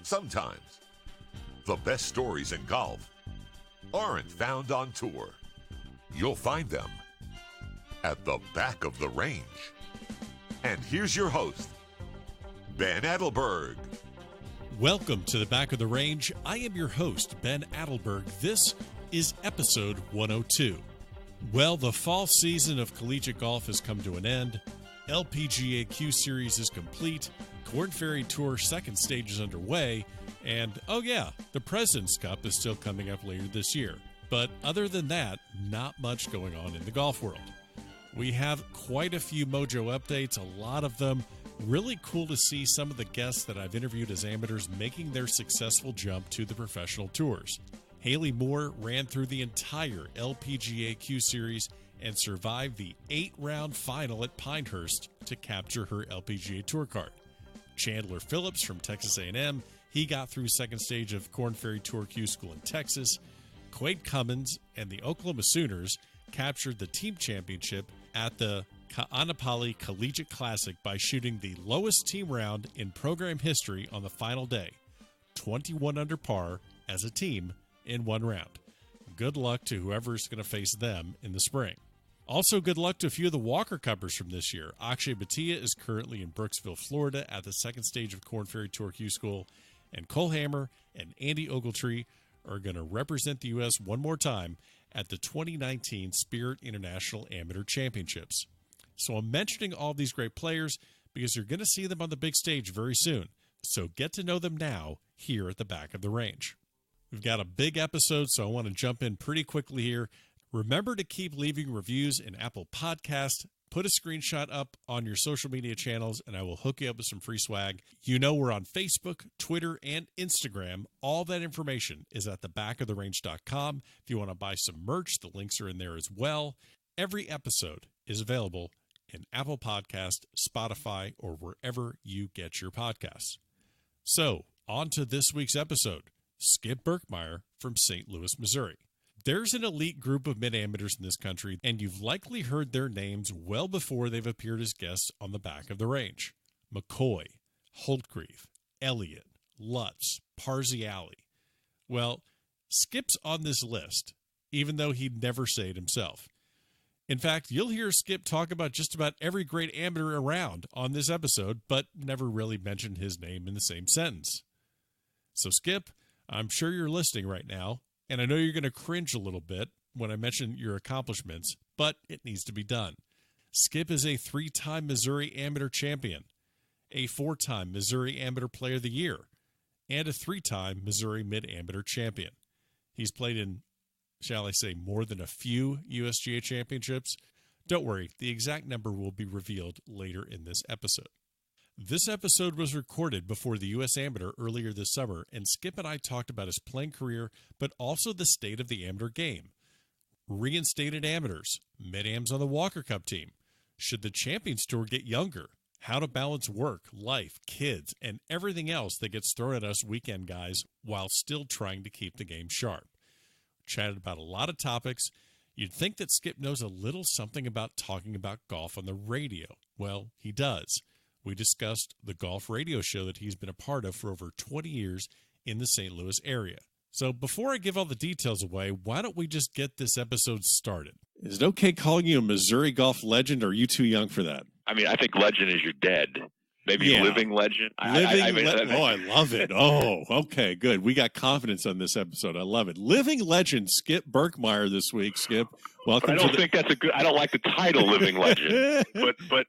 Sometimes the best stories in golf aren't found on tour. You'll find them at the back of the range. And here's your host, Ben Adelberg. Welcome to the back of the range. I am your host, Ben Adelberg. This is episode 102. Well, the fall season of collegiate golf has come to an end. LPGA Q Series is complete. Korn Ferry Tour second stage is underway. And, oh yeah, the President's Cup is still coming up later this year. But other than that, not much going on in the golf world. We have quite a few Mojo updates, a lot of them. Really cool to see some of the guests that I've interviewed as amateurs making their successful jump to the professional tours. Haley Moore ran through the entire LPGA Q Series and survived the 8-round final at Pinehurst to capture her LPGA Tour card. Chandler Phillips from Texas A&M, he got through second stage of Korn Ferry Tour Q School in Texas. Quade Cummins and the Oklahoma Sooners captured the team championship at the Ka'anapali Collegiate Classic by shooting the lowest team round in program history on the final day, 21 under par as a team in one round. Good luck to whoever's going to face them in the spring. Also, good luck to a few of the Walker Cuppers from this year. Akshay Bhatia is currently in Brooksville, Florida at the second stage of Korn Ferry Tour Q School, and Cole Hammer and Andy Ogletree are going to represent the U.S. one more time at the 2019 Spirit International Amateur Championships. So I'm mentioning all these great players because you're going to see them on the big stage very soon. So get to know them now here at the back of the range. We've got a big episode, so I want to jump in pretty quickly here. Remember to keep leaving reviews in Apple Podcast. Put a screenshot up on your social media channels, and I will hook you up with some free swag. You know we're on Facebook, Twitter, and Instagram. All that information is at thebackoftherange.com. If you want to buy some merch, the links are in there as well. Every episode is available in Apple Podcast, Spotify, or wherever you get your podcasts. So, on to this week's episode. Skip Berkmeyer from St. Louis, Missouri. There's an elite group of mid-amateurs in this country, and you've likely heard their names well before they've appeared as guests on the back of the range. McCoy, Holtgreave, Elliott, Lutz, Parziale. Well, Skip's on this list, even though he'd never say it himself. In fact, you'll hear Skip talk about just about every great amateur around on this episode, but never really mention his name in the same sentence. So Skip, I'm sure you're listening right now, and I know you're going to cringe a little bit when I mention your accomplishments, but it needs to be done. Skip is a 3-time Missouri Amateur Champion, a 4-time Missouri Amateur Player of the Year, and a 3-time Missouri Mid-Amateur Champion. He's played in, shall I say, more than a few USGA Championships. Don't worry, the exact number will be revealed later in this episode. This episode was recorded before the U.S. Amateur earlier this summer, and Skip and I talked about his playing career, but also the state of the amateur game. Reinstated amateurs, mid-ams on the Walker Cup team. Should the Champions Tour get younger? How to balance work, life, kids, and everything else that gets thrown at us weekend guys while still trying to keep the game sharp. Chatted about a lot of topics. You'd think that Skip knows a little something about talking about golf on the radio. Well, he does. We discussed the golf radio show that he's been a part of for over 20 years in the St. Louis area. So before I give all the details away, why don't we just get this episode started? Is it okay calling you a Missouri golf legend, or are you too young for that? I mean, I think legend is you're dead. Maybe living legend. I love it. Oh, okay, good. We got confidence on this episode. I love it. Living legend Skip Berkmeyer this week. Skip, welcome. But I don't think that's a good. I don't like the title living legend. but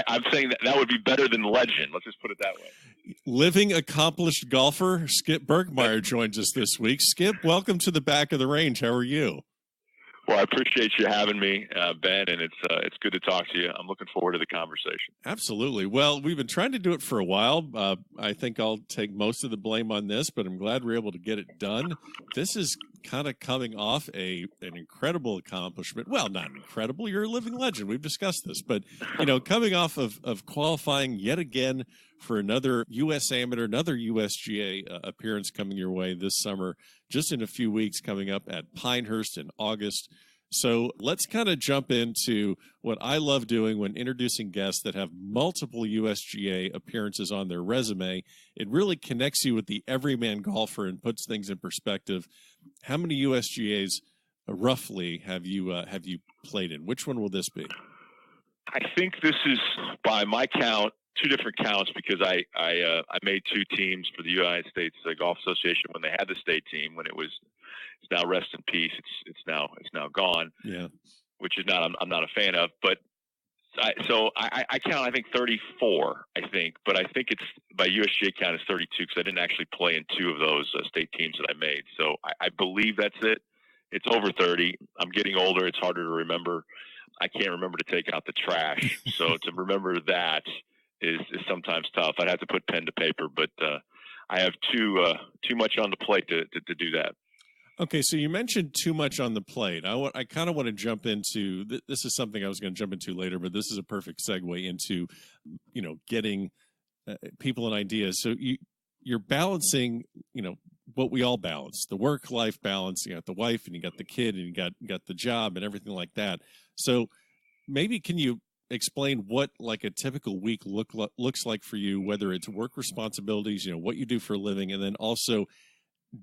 I'm saying that would be better than legend. Let's just put it that way. Living accomplished golfer Skip Berkmeyer joins us this week. Skip, welcome to the back of the range. How are you? Well, I appreciate you having me, Ben, and it's good to talk to you. I'm looking forward to the conversation. Absolutely. Well, we've been trying to do it for a while. I think I'll take most of the blame on this, but I'm glad we're able to get it done. This is kind of coming off an incredible accomplishment. Well, not incredible. You're a living legend. We've discussed this, but coming off of qualifying yet again for another U.S. Amateur, another USGA appearance coming your way this summer, just in a few weeks, coming up at Pinehurst in August. So let's kind of jump into what I love doing when introducing guests that have multiple USGA appearances on their resume. It really connects you with the everyman golfer and puts things in perspective. How many USGAs roughly have you played in? Which one will this be? I think this is, by my count, two different counts, because I made two teams for the United States Golf Association when they had the state team. When it's now rest in peace. It's now gone. Yeah, which is not I'm not a fan of. But I count, I think 34. I think, but I think it's by USGA count is 32 because I didn't actually play in two of those state teams that I made. So I believe that's it. It's over 30. I'm getting older. It's harder to remember. I can't remember to take out the trash. So to remember that is sometimes tough. I'd have to put pen to paper, but I have too much on the plate to do that. Okay, so you mentioned too much on the plate. I kind of want to jump into this is something I was going to jump into later, but this is a perfect segue into getting people an idea. So you're balancing what we all balance, the work-life balance. You got the wife and you got the kid and you got the job and everything like that. So maybe can you explain what like a typical week looks like for you, whether it's work responsibilities, what you do for a living, and then also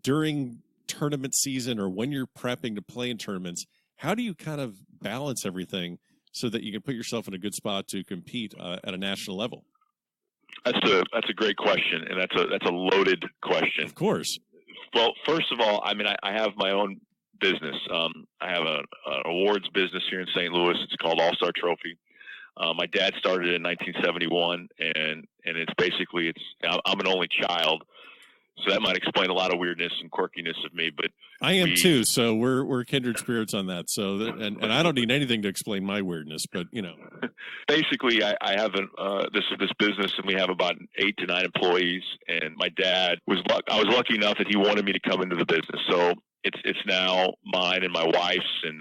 during tournament season or when you're prepping to play in tournaments, how do you kind of balance everything so that you can put yourself in a good spot to compete at a national level? That's a great question, and that's a loaded question. Of course. Well, first of all, I mean, I have my own business. I have an awards business here in St. Louis. It's called All-Star Trophy. My dad started in 1971, and it's basically I'm an only child. So that might explain a lot of weirdness and quirkiness of me, but I am too. So we're kindred spirits on that. So and I don't need anything to explain my weirdness, but basically I have this business, and we have about 8 to 9 employees. And my dad I was lucky enough that he wanted me to come into the business. So it's now mine and my wife's, and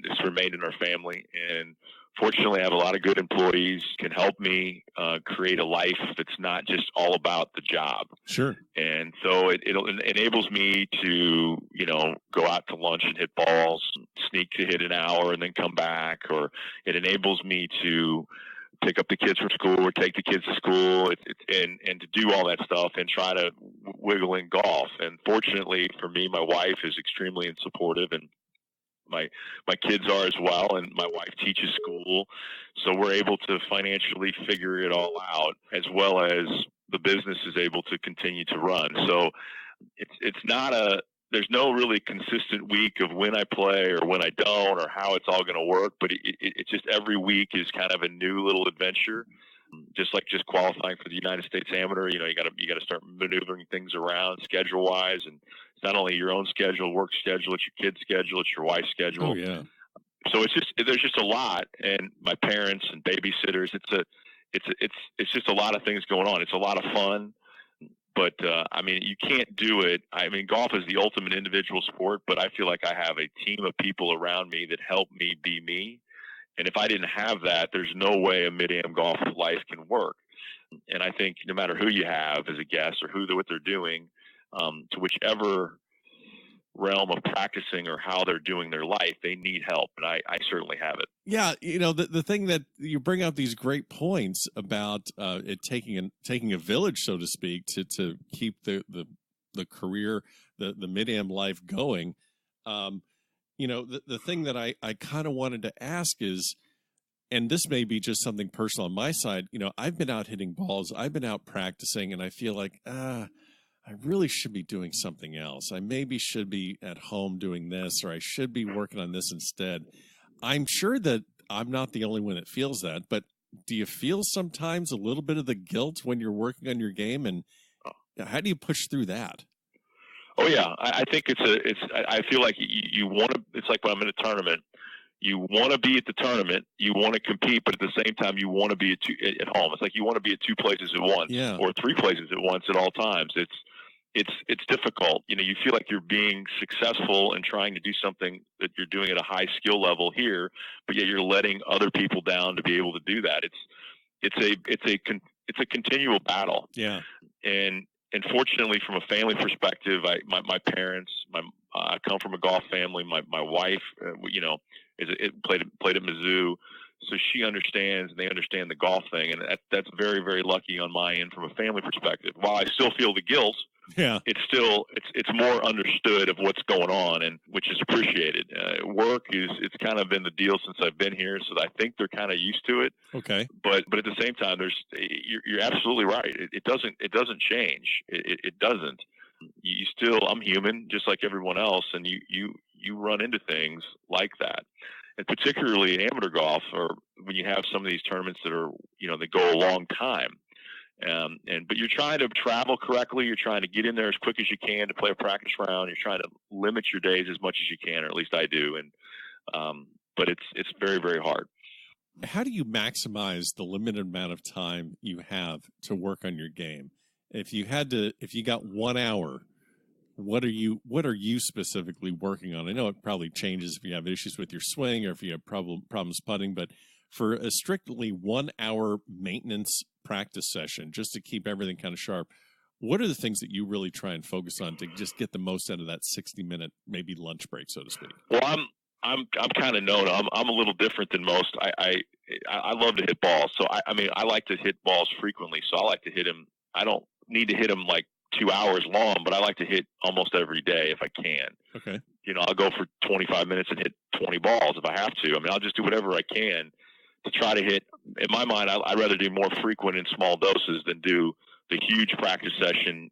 it's remained in our family. And fortunately, I have a lot of good employees, can help me create a life that's not just all about the job. Sure. And so it enables me to, go out to lunch and hit balls, sneak to hit an hour and then come back. Or it enables me to pick up the kids from school or take the kids to school and to do all that stuff and try to wiggle in golf. And fortunately for me, my wife is extremely supportive, and my kids are as well, and my wife teaches school, so we're able to financially figure it all out, as well as the business is able to continue to run. So there's no really consistent week of when I play or when I don't or how it's all going to work, but it's just every week is kind of a new little adventure. Just qualifying for the United States Amateur, you got to start maneuvering things around schedule wise, and it's not only your own schedule, work schedule, it's your kid's schedule, it's your wife's schedule. Oh yeah. So there's just a lot, and my parents and babysitters. It's just a lot of things going on. It's a lot of fun, but I mean, you can't do it. I mean, golf is the ultimate individual sport, but I feel like I have a team of people around me that help me be me. And if I didn't have that, there's no way a mid-am golf life can work. And I think no matter who you have as a guest or what they're doing, to whichever realm of practicing or how they're doing their life, they need help. And I certainly have it. Yeah. The thing that you bring up these great points about it taking a village, so to speak, to keep the career, the mid-am life going. The thing that I kind of wanted to ask is, and this may be just something personal on my side, I've been out hitting balls, I've been out practicing, and I feel like, I really should be doing something else. I maybe should be at home doing this, or I should be working on this instead. I'm sure that I'm not the only one that feels that, but do you feel sometimes a little bit of the guilt when you're working on your game, and how do you push through that? Oh yeah, I think I feel like you want to. It's like when I'm in a tournament, you want to be at the tournament, you want to compete, but at the same time, you want to be at home. It's like you want to be at 2 places at once, or 3 places at once at all times. It's difficult. You feel like you're being successful and trying to do something that you're doing at a high skill level here, but yet you're letting other people down to be able to do that. It's a continual battle. Yeah, And fortunately, from a family perspective, my parents, I come from a golf family. My wife, played at Mizzou. So she understands, and they understand the golf thing, and that's very, very lucky on my end from a family perspective. While I still feel the guilt, it's more understood of what's going on, and which is appreciated. Work it's kind of been the deal since I've been here, so I think they're kind of used to it. Okay, but at the same time, you're absolutely right. It doesn't change. It doesn't. I'm human just like everyone else, and you run into things like that. And particularly in amateur golf, or when you have some of these tournaments that are, they go a long time. But you're trying to travel correctly. You're trying to get in there as quick as you can to play a practice round. You're trying to limit your days as much as you can, or at least I do. But it's very, very hard. How do you maximize the limited amount of time you have to work on your game? If you got 1 hour, what are you specifically working on? I know it probably changes if you have issues with your swing or if you have problems putting, but for a strictly 1 hour maintenance practice session, just to keep everything kind of sharp, what are the things that you really try and focus on to just get the most out of that 60-minute maybe lunch break, so to speak? Well, I'm kind of known. I'm a little different than most. I love to hit balls, so I like to hit balls frequently. So I like to hit them. I don't need to hit them like 2 hours long, but I like to hit almost every day if I can. Okay. I'll go for 25 minutes and hit 20 balls if I have to. I'll just do whatever I can to try to hit. In my mind, I'd rather do more frequent and small doses than do the huge practice session,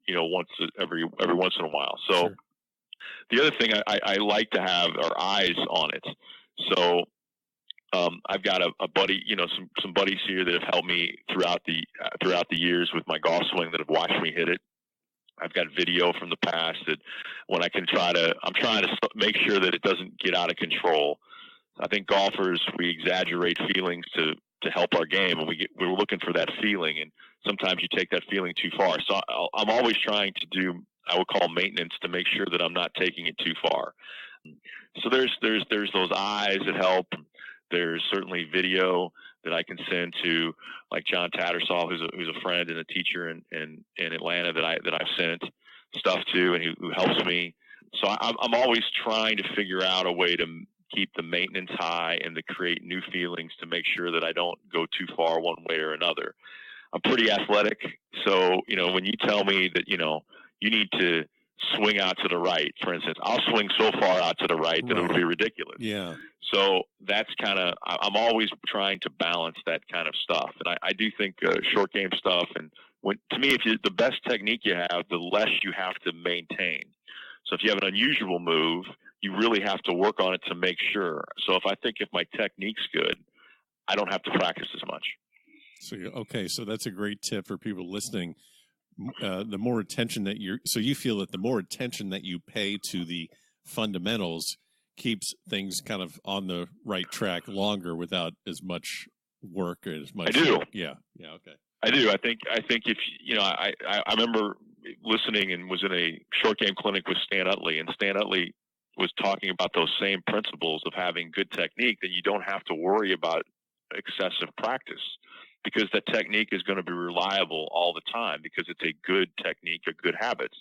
every once in a while. So sure. The other thing I like to have are eyes on it. So I've got a buddy, some buddies here that have helped me throughout the years with my golf swing that have watched me hit it. I've got video from the past that when I'm trying to make sure that it doesn't get out of control. I think golfers, we exaggerate feelings to help our game, and we're looking for that feeling, and sometimes you take that feeling too far. So I'm always trying to do, I would call maintenance, to make sure that I'm not taking it too far. So there's those eyes that help. There's certainly video that I can send to, like John Tattersall, who's a friend and a teacher in Atlanta that I've sent stuff to, and who helps me. So I'm always trying to figure out a way to keep the maintenance high and to create new feelings to make sure that I don't go too far one way or another. I'm pretty athletic, so when you tell me that you need to swing out to the right, for instance, I'll swing so far out to the right that it'll be ridiculous. Yeah. So that's I'm always trying to balance that kind of stuff. And I do think short game stuff, and to me, the best technique you have, the less you have to maintain. So if you have an unusual move, you really have to work on it to make sure. So if my technique's good, I don't have to practice as much. So that's a great tip for people listening. The more attention that you feel that the more attention that you pay to the fundamentals keeps things kind of on the right track longer without as much work or as much. I do. Yeah. Okay. I do. I think if I remember listening and was in a short game clinic with Stan Utley, and Stan Utley was talking about those same principles of having good technique, that you don't have to worry about excessive practice, because that technique is going to be reliable all the time because it's a good technique, a good habits.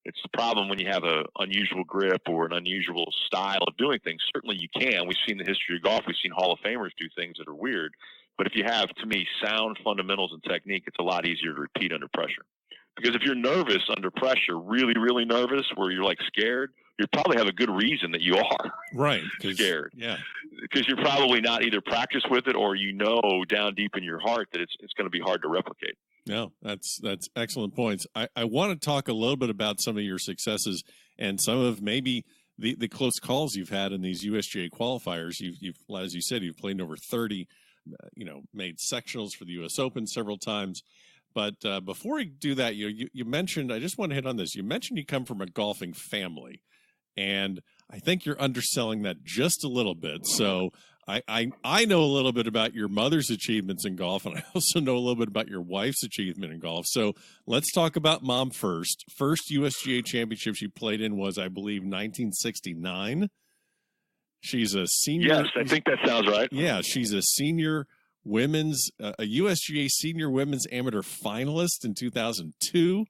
It's the problem when you have an unusual grip or an unusual style of doing things. Certainly you can. We've seen the history of golf. We've seen Hall of Famers do things that are weird. But if you have, to me, sound fundamentals and technique, it's a lot easier to repeat under pressure. Because if you're nervous under pressure, really, really nervous, where you're like scared, you probably have a good reason that you are scared. Yeah. Because you're probably not either practiced with it, or down deep in your heart that it's going to be hard to replicate. No, that's excellent points. I want to talk a little bit about some of your successes and some of maybe the close calls you've had in these USGA qualifiers. You've as you said, you've played in over 30, made sectionals for the U.S. Open several times. But before we do that, you mentioned, I just want to hit on this. You mentioned you come from a golfing family, and I think you're underselling that just a little bit. So I know a little bit about your mother's achievements in golf, and I also know a little bit about your wife's achievement in golf. So let's talk about Mom first. First USGA Championship she played in was, I believe, 1969. She's a senior. Yes, I think that sounds right. Yeah, she's a senior women's, a USGA senior women's amateur finalist in 2002.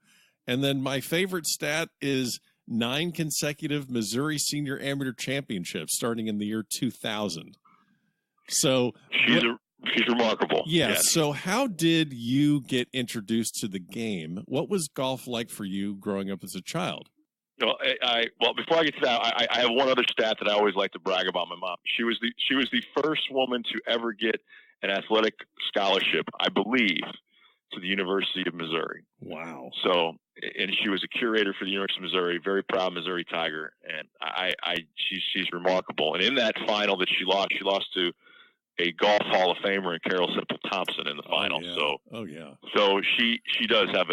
And then my favorite stat is 9 consecutive Missouri Senior Amateur Championships starting in the year 2000. So she's remarkable. Yeah. Yes. So how did you get introduced to the game? What was golf like for you growing up as a child? Well, before I get to that, I have one other stat that I always like to brag about my mom. She was the first woman to ever get an athletic scholarship, I believe, to the University of Missouri. Wow. So, and she was a curator for the University of Missouri, very proud Missouri Tiger, and she's remarkable. And in that final that she lost to a Golf Hall of Famer in Carol Simple Thompson in the final. So she does have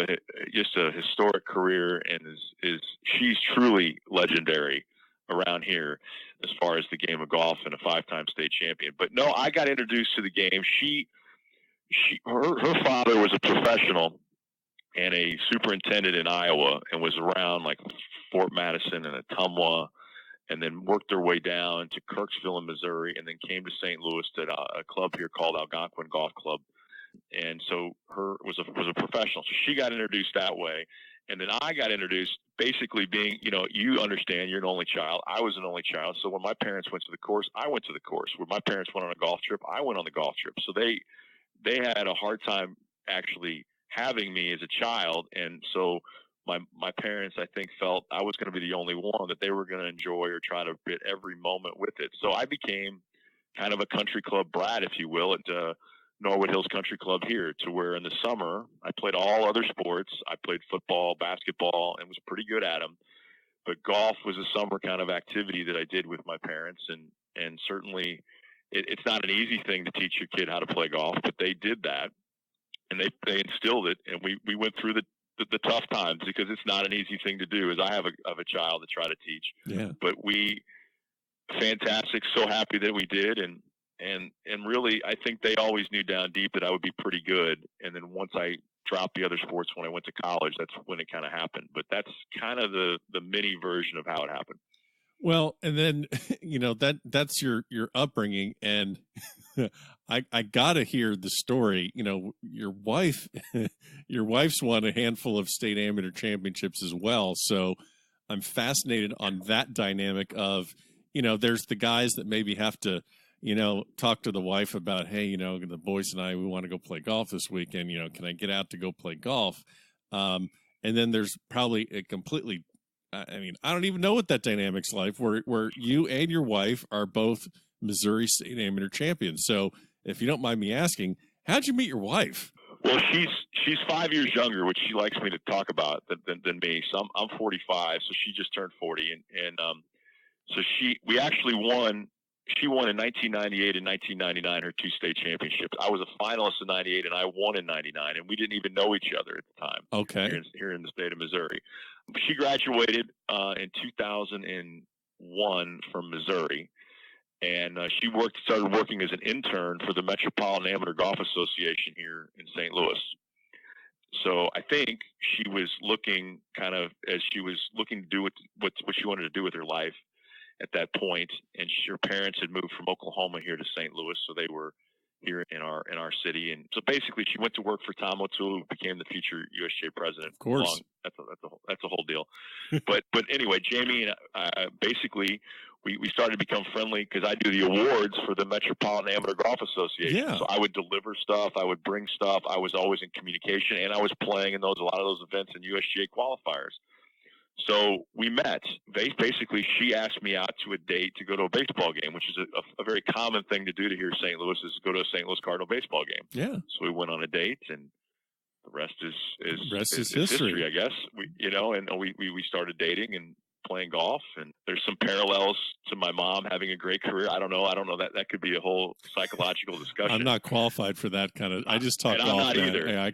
just a historic career, and she's truly legendary around here as far as the game of golf, and a 5-time state champion. But no, I got introduced to the game. Her father was a professional and a superintendent in Iowa, and was around like Fort Madison and Ottumwa, and then worked their way down to Kirksville in Missouri, and then came to St. Louis to a club here called Algonquin Golf Club. And so her was a professional. So she got introduced that way. And then I got introduced basically being, you understand, you're an only child. I was an only child. So when my parents went to the course, I went to the course. When my parents went on a golf trip, I went on the golf trip. So they had a hard time actually having me as a child. And so my parents, I think, felt I was going to be the only one that they were going to enjoy or try to fit every moment with it. So I became kind of a country club brat, if you will, at Norwood Hills Country Club here, to where in the summer I played all other sports. I played football, basketball, and was pretty good at them. But golf was a summer kind of activity that I did with my parents. And certainly it's not an easy thing to teach your kid how to play golf, but they did that, and they instilled it. And we went through the tough times, because it's not an easy thing to do, as I have a child to try to teach. Yeah. But fantastic, so happy that we did. And really, I think they always knew down deep that I would be pretty good. And then once I dropped the other sports when I went to college, that's when it kind of happened. But that's kind of the mini version of how it happened. Well, and then, that's your upbringing. And I got to hear the story. Your wife's won a handful of state amateur championships as well. So I'm fascinated on that dynamic of, there's the guys that maybe have to, talk to the wife about, hey, the boys and I, we want to go play golf this weekend. Can I get out to go play golf? And then there's probably a completely, I don't even know what that dynamic's like, where you and your wife are both Missouri State Amateur champions. So if you don't mind me asking, how'd you meet your wife? Well, she's 5 years younger, which she likes me to talk about than me. So I'm 45, so she just turned 40, and so we actually won. She won in 1998 and 1999 her 2 state championships. I was a finalist in 98 and I won in 99, and we didn't even know each other at the time. Okay. Here in the state of Missouri. She graduated in 2001 from Missouri, and she started working as an intern for the Metropolitan Amateur Golf Association here in St. Louis. So I think she was looking to do what she wanted to do with her life at that point, and her parents had moved from Oklahoma here to St. Louis, so they were here in our city. And so basically, she went to work for Tom O'Toole, who became the future USGA president. Of course, that's a whole deal. but anyway, Jamie and I, basically we started to become friendly, because I do the awards for the Metropolitan Amateur Golf Association. Yeah. So I would deliver stuff, I would bring stuff, I was always in communication, and I was playing in a lot of those events and USGA qualifiers. So we met. Basically, she asked me out to a date to go to a baseball game, which is a very common thing to do to here in St. Louis, is go to a St. Louis Cardinal baseball game. Yeah. So we went on a date, and the rest is history, I guess. We started dating and playing golf, and there's some parallels to my mom having a great career. I don't know that could be a whole psychological discussion. I'm not qualified for that kind of. I just talk golf. I'm not either. Yeah, I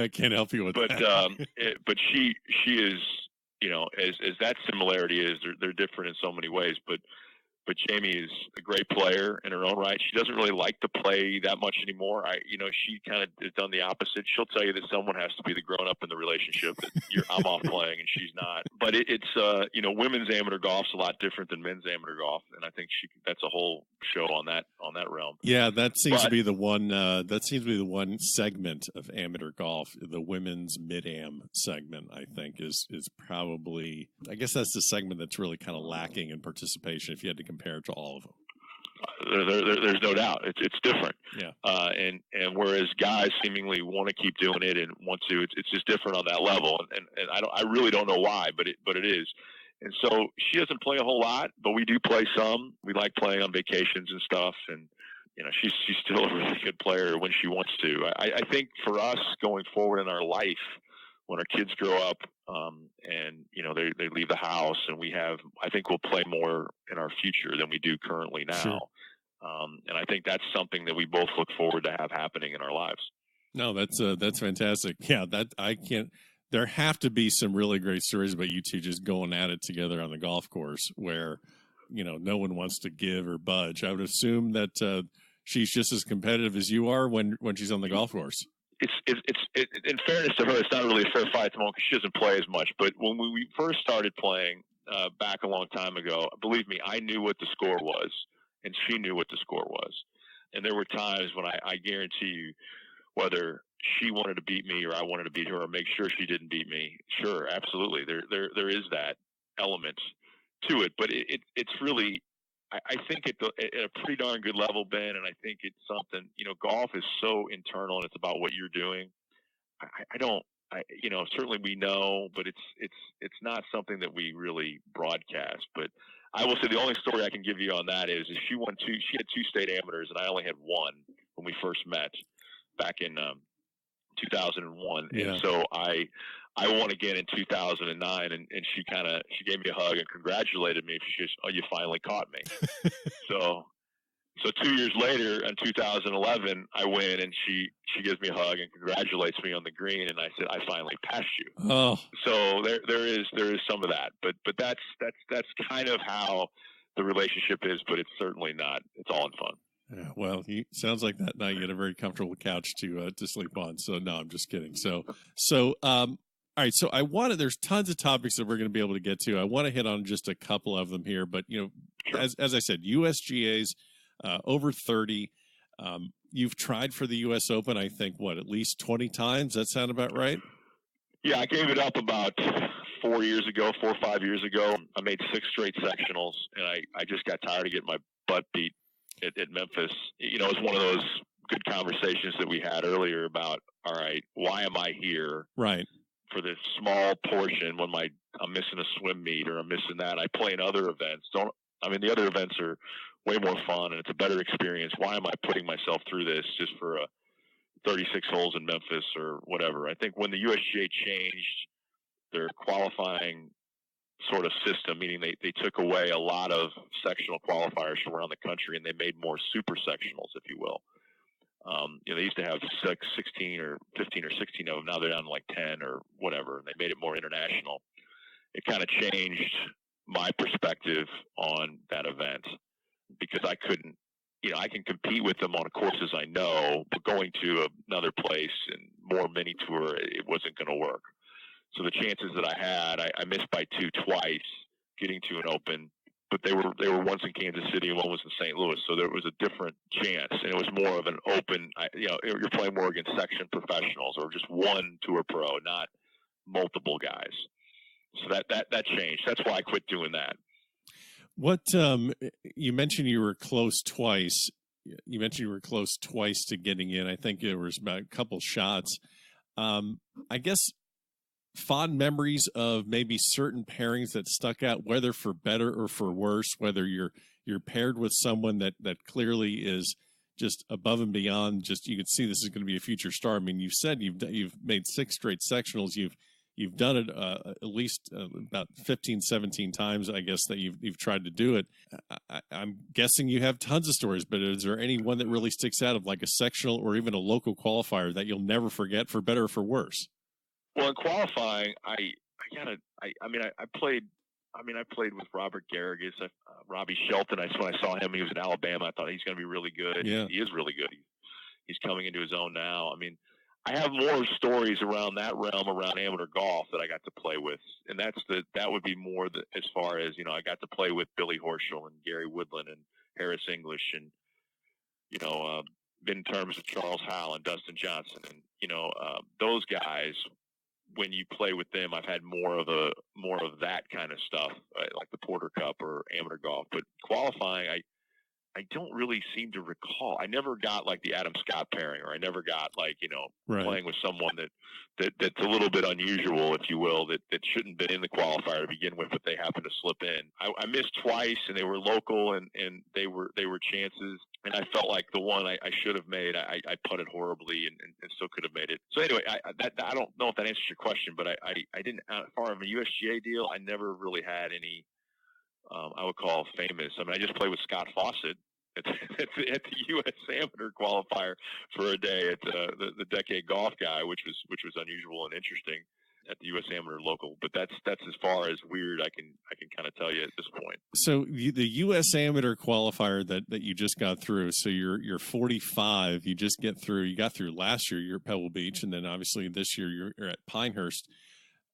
can't help you with that. But she is. As that similarity is, they're different in so many ways. But but Jamie is a great player in her own right. She doesn't really like to play that much anymore. She kind of has done the opposite. She'll tell you that someone has to be the grown up in the relationship. That I'm off playing and she's not. But it's women's amateur golf's a lot different than men's amateur golf, and I think that's a whole show on that realm. Yeah, that seems to be the one. That seems to be the one segment of amateur golf. The women's mid-am segment, I think, is probably. I guess that's the segment that's really kind of lacking in participation. If you had to compare it to all of them. There's no doubt it's different. Yeah. And whereas guys seemingly want to keep doing it and want to, it's just different on that level. And I really don't know why, but it is. And so she doesn't play a whole lot, but we do play some. We like playing on vacations and stuff. And she's still a really good player when she wants to. I think for us going forward in our life, when our kids grow up, and they leave the house, and I think we'll play more in our future than we do currently now. Sure. And I think that's something that we both look forward to have happening in our lives. No, that's fantastic. Yeah, there have to be some really great stories about you two just going at it together on the golf course where, no one wants to give or budge. I would assume that she's just as competitive as you are when she's on the golf course. It's in fairness to her, it's not really a fair fight at the moment because she doesn't play as much. But when we first started playing back a long time ago, believe me, I knew what the score was, and she knew what the score was. And there were times when I guarantee you, whether she wanted to beat me or I wanted to beat her or make sure she didn't beat me, sure, absolutely, there is that element to it. But it's really. I think at a pretty darn good level, Ben, and I think it's something, golf is so internal and it's about what you're doing. Certainly we know, but it's not something that we really broadcast. But I will say the only story I can give you on that is she had 2 state amateurs and I only had 1 when we first met back in 2001. Yeah. And so I won again in 2009, and she gave me a hug and congratulated me. She goes, "Oh, you finally caught me." so 2 years later, in 2011, I win, and she gives me a hug and congratulates me on the green, and I said, "I finally passed you." Oh, so there is some of that, but that's kind of how the relationship is, but it's certainly not. It's all in fun. Yeah, well, sounds like that night you had a very comfortable couch to sleep on. So no, I'm just kidding. So all right. So there's tons of topics that we're going to be able to get to. I want to hit on just a couple of them here, but Sure. as I said, USGA's over 30. You've tried for the U.S. Open, I think, at least 20 times? That sound about right? Yeah, I gave it up about 4 or 5 years ago. I made 6 straight sectionals, and I just got tired of getting my butt beat at Memphis. It was one of those good conversations that we had earlier about, all right, why am I here? Right. For this small portion when I'm missing a swim meet or I'm missing that. I play in other events. The other events are way more fun and it's a better experience. Why am I putting myself through this just for 36 holes in Memphis or whatever? I think when the USGA changed their qualifying sort of system, meaning they took away a lot of sectional qualifiers from around the country and they made more super sectionals, if you will. They used to have 16 or 15 or 16 of them. Now they're down to like 10 or whatever, and they made it more international. It kind of changed my perspective on that event because I couldn't, I can compete with them on courses I know, but going to another place and more mini tour, it wasn't going to work. So the chances that I had, I missed by 2 twice getting to an Open, but they were once in Kansas City and one was in St. Louis, so there was a different chance, and it was more of an open. You're playing more against section professionals or just one tour pro, not multiple guys. So that changed. That's why I quit doing that. What you mentioned you were close twice. You mentioned you were close twice to getting in. I think there was about a couple shots. I guess fond memories of maybe certain pairings that stuck out, whether for better or for worse, whether you're paired with someone that clearly is just above and beyond, just you could see this is going to be a future star. I mean, you said you've made 6 straight sectionals. You've done it at least about 15, 17 times, I guess, that you've tried to do it. I'm guessing you have tons of stories, but is there any one that really sticks out of like a sectional or even a local qualifier that you'll never forget, for better or for worse? Well, in qualifying, I I mean, I played with Robert Garrigus, Robbie Shelton. When I saw him, he was in Alabama. I thought he's going to be really good. Yeah. He is really good. He's coming into his own now. I mean, I have more stories around that realm, around amateur golf, that I got to play with, and that would be more as far as, I got to play with Billy Horschel and Gary Woodland and Harris English, and been in terms of Charles Howell and Dustin Johnson, and those guys. When you play with them, I've had more of that kind of stuff, like the Porter Cup or amateur golf. But qualifying, I don't really seem to recall. I never got like the Adam Scott pairing, or I never got like, right. playing with someone that's a little bit unusual, if you will, that shouldn't have been in the qualifier to begin with, but they happened to slip in. I missed twice, and they were local, and they were chances. And I felt like the one I should have made, I putted horribly and still could have made it. So anyway, I don't know if that answers your question, but I didn't, as far as a USGA deal, I never really had any, I would call famous. I mean, I just played with Scott Fawcett at the U.S. Amateur qualifier for a day at the Decade Golf Guy, which was unusual and interesting at the U.S. Amateur local. But that's as far as weird I can kind of tell you at this point. So the U.S. Amateur qualifier that you just got through, so you're 45. You just get through. You got through last year. You're at Pebble Beach, and then obviously this year you're at Pinehurst.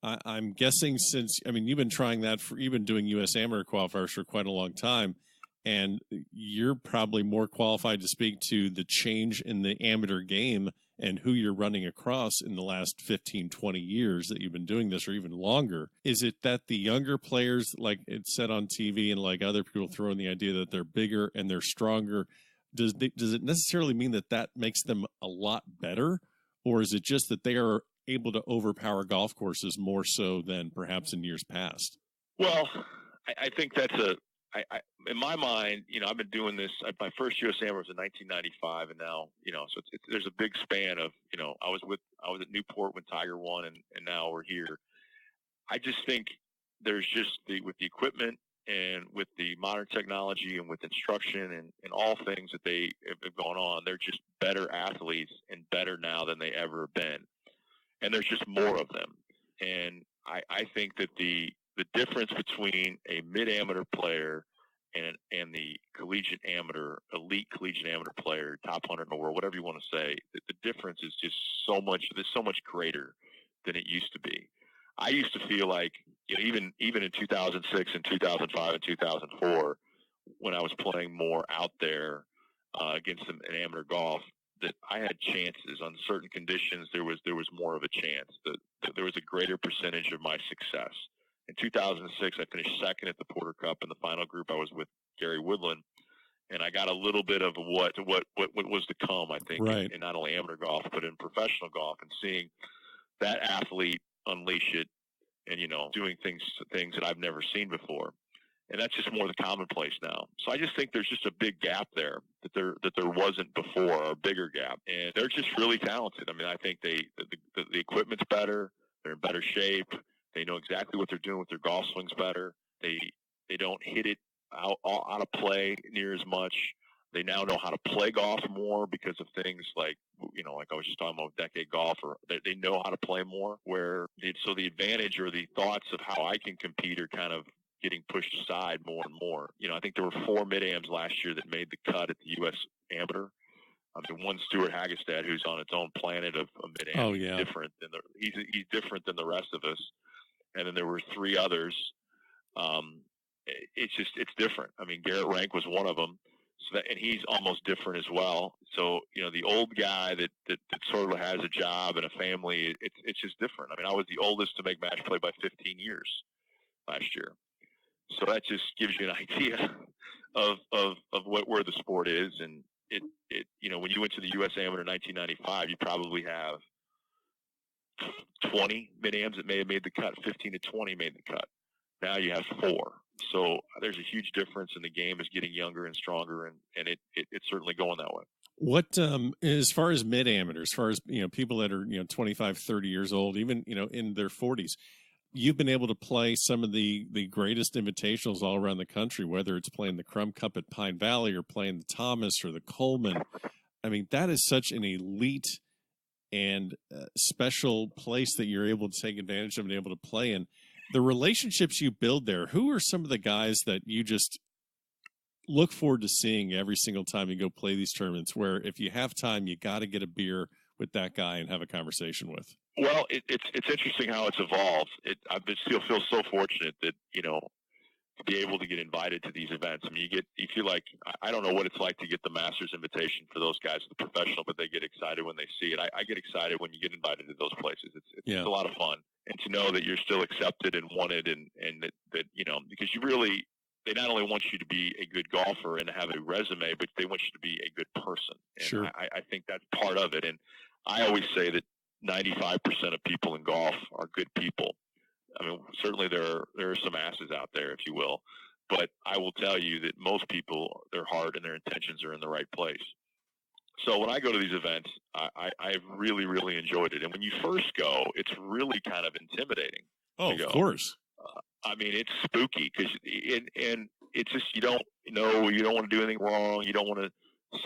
I'm guessing you've been trying that you've been doing U.S. Amateur qualifiers for quite a long time, and you're probably more qualified to speak to the change in the amateur game and who you're running across in the last 15, 20 years that you've been doing this, or even longer. Is it that the younger players, like it's said on TV and like other people throw in the idea that they're bigger and they're stronger, does it necessarily mean that makes them a lot better? Or is it just that they are able to overpower golf courses more so than perhaps in years past? Well, I think that's in my mind, I've been doing this. My first U.S. Amateur was in 1995, and now, so there's a big span of, I was at Newport when Tiger won, and now we're here. I just think there's just with the equipment and with the modern technology and with instruction and all things that they have gone on, they're just better athletes and better now than they ever have been. And there's just more of them. And I think that the difference between a mid-amateur player and the elite collegiate amateur player, top 100 in the world, whatever you want to say, the difference is just so much greater than it used to be. I used to feel like, even in 2006 and 2005 and 2004, when I was playing more out there against an amateur golf, that I had chances on certain conditions. There was more of a chance. There was a greater percentage of my success. In 2006, I finished second at the Porter Cup in the final group. I was with Gary Woodland, and I got a little bit of what was to come, I think, right, in not only amateur golf but in professional golf, and seeing that athlete unleash it, and doing things that I've never seen before. And that's just more the commonplace now. So I just think there's just a big gap there that there wasn't before, or a bigger gap. And they're just really talented. I mean, I think the equipment's better. They're in better shape. They know exactly what they're doing with their golf swings better. They don't hit it out of play near as much. They now know how to play golf more because of things like, like I was just talking about Decade Golf, or they know how to play more. So the advantage or the thoughts of how I can compete are kind of getting pushed aside more and more. I think there were 4 mid-ams last year that made the cut at the U.S. Amateur. One Stuart Hagestad, who's on its own planet of a mid-am. Oh, yeah. He's different than the rest of us. And then there were 3 others. It's different. I mean, Garrett Rank was one of them. And he's almost different as well. So, the old guy that sort of has a job and a family, it's just different. I mean, I was the oldest to make match play by 15 years last year. So that just gives you an idea of where the sport is. And it when you went to the U.S. Amateur in 1995, you probably have 20 mid-ams that may have made the cut. 15 to 20 made the cut. Now you have 4. So there's a huge difference, and the game is getting younger and stronger, and it's certainly going that way. What, as far as mid-amateurs, as far as, people that are, 25, 30 years old, even, in their 40s, you've been able to play some of the greatest invitationals all around the country, whether it's playing the Crum Cup at Pine Valley or playing the Thomas or the Coleman. I mean, that is such an elite and special place that you're able to take advantage of and able to play in. the relationships you build there, who are some of the guys that you just look forward to seeing every single time you go play these tournaments, where if you have time, you got to get a beer with that guy and have a conversation with? Well, it's interesting how it's evolved. I still feel so fortunate that, to be able to get invited to these events. I mean, you feel like, I don't know what it's like to get the Masters invitation for those guys, the professional, but they get excited when they see it. I get excited when you get invited to those places. It's a lot of fun. And to know that you're still accepted and wanted, and that because they not only want you to be a good golfer and have a resume, but they want you to be a good person. And sure. I think that's part of it. And I always say that 95% of people in golf are good people. I mean, certainly there are some asses out there, if you will, but I will tell you that most people, their heart and their intentions are in the right place. So when I go to these events, I've really, really enjoyed it. And when you first go, it's really kind of intimidating. Oh, of course. I mean, it's spooky because and it's just, you don't want to do anything wrong. You don't want to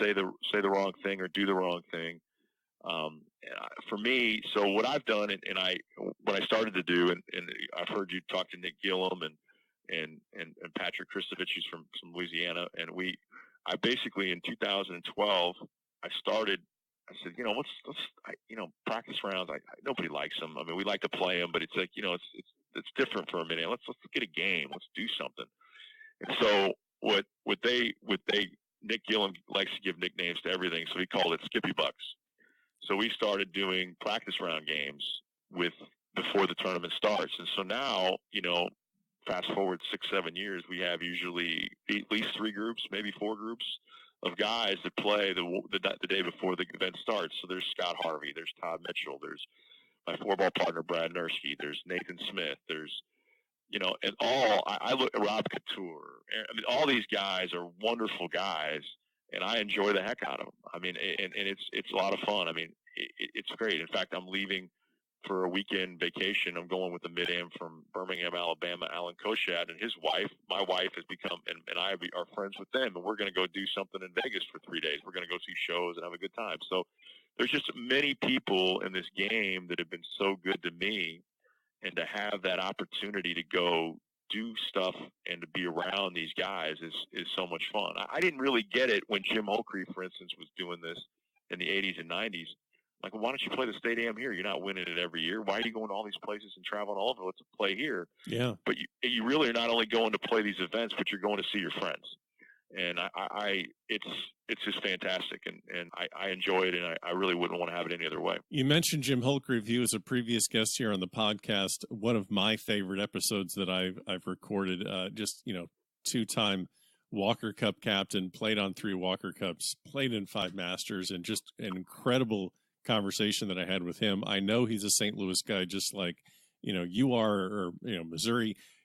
say the wrong thing or do the wrong thing. For me, so what I've done, and what I started to do, and I've heard you talk to Nick Gillum and Patrick Christovich, who's from Louisiana, and I basically in 2012 I said, let's practice rounds. Nobody likes them. I mean, we like to play them, but it's like, it's different for a minute. Let's get a game. Let's do something. And so what Nick Gillum likes to give nicknames to everything, so he called it Skippy Bucks. So we started doing practice round games before the tournament starts. And so now, fast forward 6-7 years, we have usually at least 3 groups, maybe 4 groups of guys that play the day before the event starts. So there's Scott Harvey, there's Todd Mitchell, there's my 4-ball partner Brad Nursky, there's Nathan Smith, there's and I look at Rob Couture. I mean, all these guys are wonderful guys, and I enjoy the heck out of them. I mean, and it's a lot of fun. I mean, it's great. In fact, I'm leaving for a weekend vacation. I'm going with the mid-am from Birmingham, Alabama, Alan Koshat, and his wife. My wife has become, and I are friends with them, and we're going to go do something in Vegas for 3 days. We're going to go see shows and have a good time. So there's just many people in this game that have been so good to me, and to have that opportunity to go do stuff and to be around these guys is so much fun. I didn't really get it when Jim Holcree, for instance, was doing this in the 80s and 90s. Like, well, why don't you play the State Am here? You're not winning it every year. Why are you going to all these places and traveling all over? Let's play here. Yeah. But you really are not only going to play these events, but you're going to see your friends. And it's just fantastic, and I enjoy it, and I really wouldn't want to have it any other way. You mentioned Jim Holcree. He was a previous guest here on the podcast. One of my favorite episodes that I've recorded. Just 2-time Walker Cup captain, played on 3 Walker Cups, played in 5 Masters, and just an incredible conversation that I had with him. I know he's a St. Louis guy, just like you are, or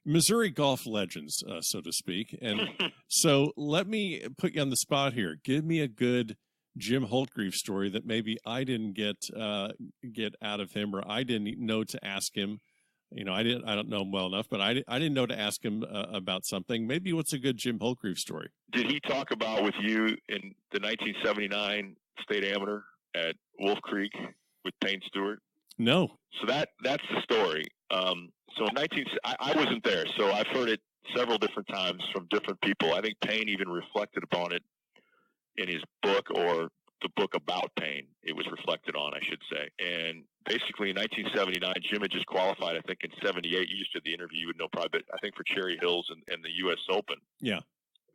Missouri golf legends, so to speak. And so let me put you on the spot here. Give me a good Jim Holtgreave story that maybe I didn't get out of him, or I didn't know to ask him. I don't know him well enough, but I didn't know to ask him about something. Maybe what's a good Jim Holtgreave story? Did he talk about with you in the 1979 State Amateur at Wolf Creek with Payne Stewart? No. So that's the story. So in I wasn't there, so I've heard it several different times from different people. I think Payne even reflected upon it in his book, or the book about Payne. It was reflected on, I should say. And basically in 1979, Jim had just qualified, I think in 78. You just did the interview, you would know probably, but I think for Cherry Hills and the U.S. Open. Yeah.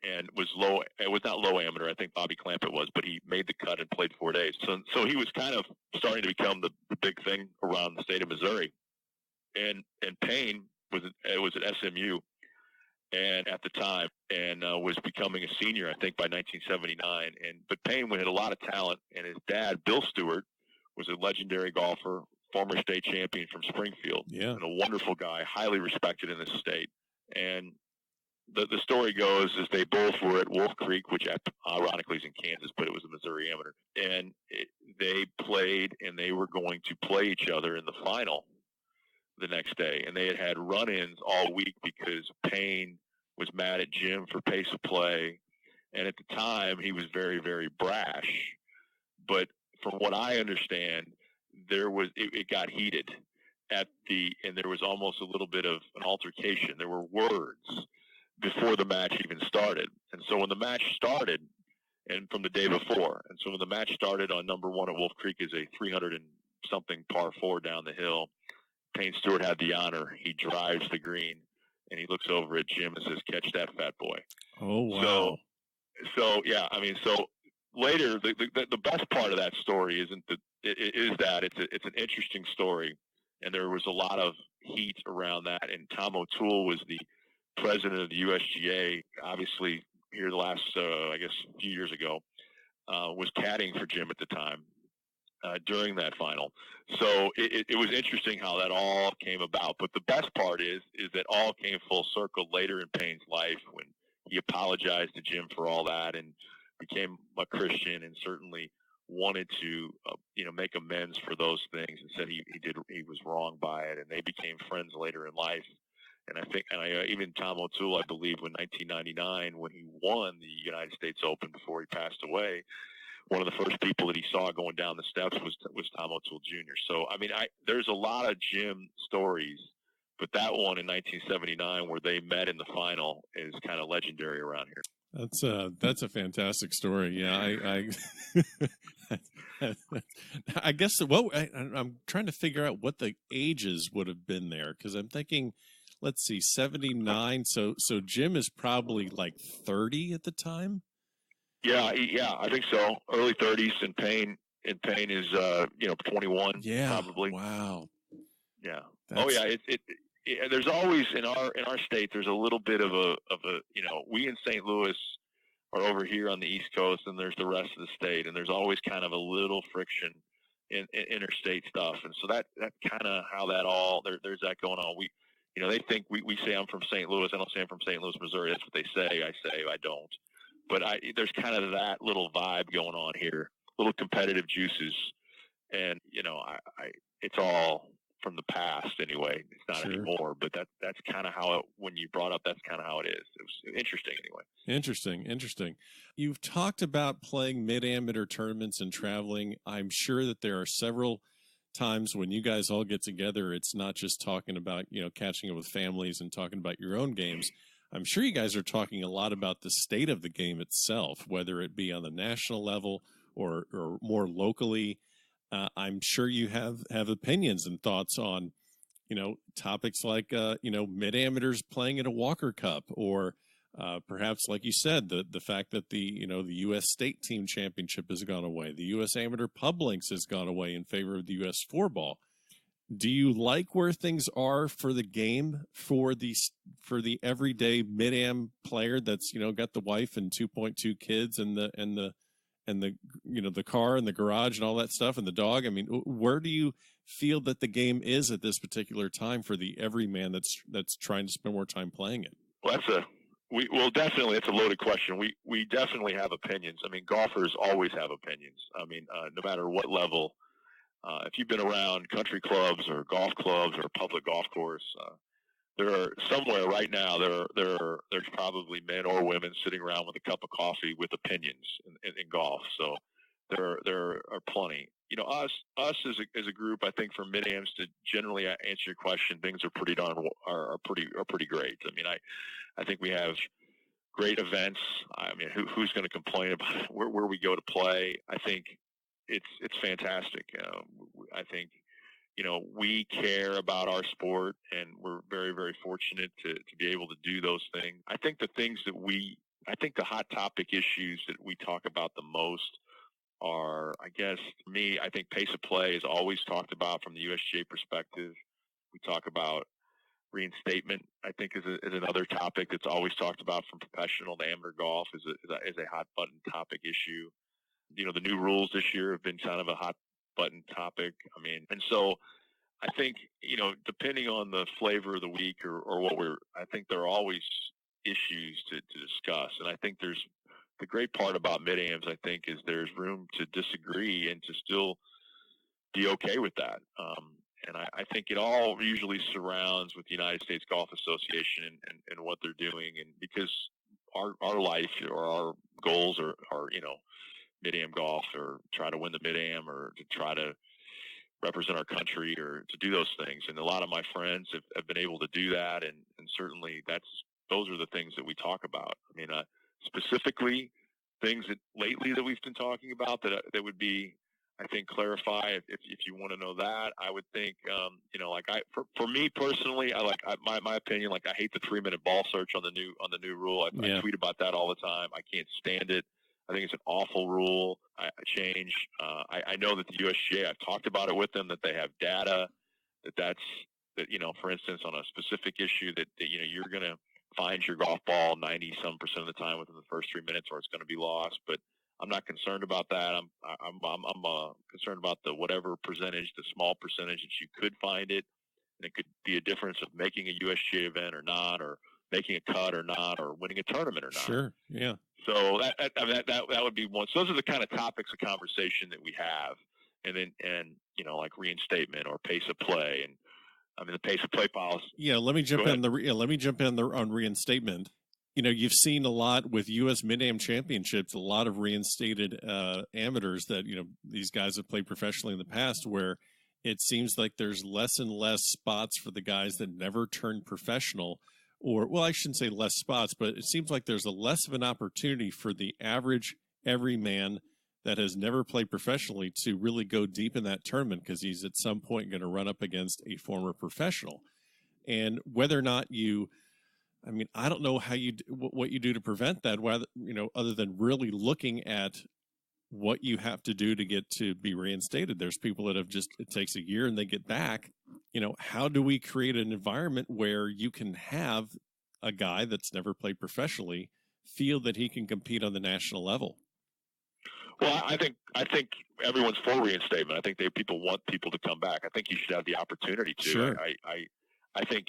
And it was not low amateur. I think Bobby Clampett was, but he made the cut and played 4 days. So he was kind of starting to become the big thing around the state of Missouri. And Payne was at SMU, and at the time, and was becoming a senior, I think, by 1979. But Payne had a lot of talent, and his dad, Bill Stewart, was a legendary golfer, former state champion from Springfield, and a wonderful guy, highly respected in the state. And the story goes is they both were at Wolf Creek, which ironically is in Kansas, but it was a Missouri amateur. And they played, and they were going to play each other in the final the next day. And they had run-ins all week because Payne was mad at Jim for pace of play. And at the time, he was very, very brash. But from what I understand, it got heated. and there was almost a little bit of an altercation. There were words before the match even started. And so when the match started, and from the day before, and so when the match started on number 1 at Wolf Creek is a 300 and something par 4 down the hill. Payne Stewart had the honor. He drives the green, and he looks over at Jim and says, "Catch that, fat boy." Oh, wow. So yeah, I mean, so later, the best part of that story isn't that it's an interesting story, and there was a lot of heat around that. And Tom O'Toole was the president of the USGA, obviously here the last, I guess, a few years ago, was caddying for Jim at the time during that final. So it was interesting how that all came about. But the best part is that all came full circle later in Payne's life when he apologized to Jim for all that and became a Christian and certainly wanted to, make amends for those things and said he was wrong by it. And they became friends later in life. And I think, even Tom O'Toole, I believe, in 1999, when he won the United States Open before he passed away, one of the first people that he saw going down the steps was Tom O'Toole Jr. So, I mean, there's a lot of Jim stories, but that one in 1979 where they met in the final is kind of legendary around here. That's a fantastic story. Yeah, I guess I'm trying to figure out what the ages would have been there because I'm thinking, let's see, 79. So Jim is probably like 30 at the time. Yeah, I think so. Early 30s, and Payne is 21. Yeah, probably. Wow. Yeah. Oh yeah. There's always in our state there's a little bit of a we in St. Louis are over here on the East Coast, and there's the rest of the state, and there's always kind of a little friction in interstate stuff, and so that's kind of how that all there's that going on. They think we say I'm from St. Louis. I don't say I'm from St. Louis, Missouri. That's what they say. I say I don't. But there's kind of that little vibe going on here, little competitive juices, and it's all from the past anyway. It's not anymore, but that's kind of how when you brought up, that's kind of how it is. It was interesting anyway. Interesting. You've talked about playing mid-amateur tournaments and traveling. I'm sure that there are several times when you guys all get together. It's not just talking about catching up with families and talking about your own games. I'm sure you guys are talking a lot about the state of the game itself, whether it be on the national level or more locally. I'm sure you have opinions and thoughts on, topics like, mid-amateurs playing in a Walker Cup, or perhaps, like you said, the fact that the U.S. State Team Championship has gone away. The U.S. Amateur Pub Links has gone away in favor of the U.S. 4-ball. Do you like where things are for the game for the everyday mid-am player that's got the wife and 2.2 kids and the car and the garage and all that stuff and the dog? I mean, where do you feel that the game is at this particular time for the everyman that's trying to spend more time playing it? Well, definitely it's a loaded question. We definitely have opinions. I mean, golfers always have opinions. I mean, no matter what level. If you've been around country clubs or golf clubs or a public golf course, there are somewhere right now there's probably men or women sitting around with a cup of coffee with opinions in golf. So there are plenty. Us as a group, I think for mid-ams to generally answer your question, things are pretty great. I mean, I think we have great events. I mean, who's going to complain about it? Where we go to play? I think it's fantastic. I think we care about our sport, and we're very, very fortunate to be able to do those things. I think the hot topic issues that we talk about the most are, I guess, for me, I think pace of play is always talked about from the USGA perspective. We talk about reinstatement, I think, is another topic that's always talked about from professional to amateur golf is a hot button topic issue. The new rules this year have been kind of a hot button topic. I mean, and so I think, depending on the flavor of the week or what I think there are always issues to discuss. And I think the great part about mid-ams, I think, is there's room to disagree and to still be okay with that. And I think it all usually surrounds with the United States Golf Association and what they're doing. And because our life or our goals are mid-am golf, or try to win the mid-am, or to try to represent our country or to do those things. And a lot of my friends have been able to do that. And certainly those are the things that we talk about. I mean, specifically things that lately that we've been talking about that would be, I think, clarify if you want to know that. I would think, for me personally, my opinion, I hate the 3-minute ball search on the new rule. I tweet about that all the time. I can't stand it. I think it's an awful rule. Change. I know that the USGA, I've talked about it with them, that they have data that for instance, on a specific issue that you're going to find your golf ball 90% of the time within the first 3 minutes, or it's going to be lost. But I'm not concerned about that. I'm concerned about the whatever percentage, the small percentage that you could find it, and it could be a difference of making a USGA event or not, or making a cut or not, or winning a tournament or not. Sure, yeah. So that would be one. So those are the kind of topics of conversation that we have, and then like reinstatement or pace of play, and I mean the pace of play policy. Yeah, let me jump in on reinstatement. You've seen a lot with U.S. Mid-Am Championships, a lot of reinstated amateurs that, these guys have played professionally in the past, where it seems like there's less and less spots for the guys that never turned professional. Or, well, I shouldn't say less spots, but it seems like there's less of an opportunity for the average everyman that has never played professionally to really go deep in that tournament, because he's at some point going to run up against a former professional. And whether or not I don't know what you do to prevent that, other than really looking at what you have to do to get to be reinstated. There's people that it takes a year and they get back. How do we create an environment where you can have a guy that's never played professionally feel that he can compete on the national level? Well, I think everyone's for reinstatement. I think people want people to come back. I think you should have the opportunity to. Sure. I think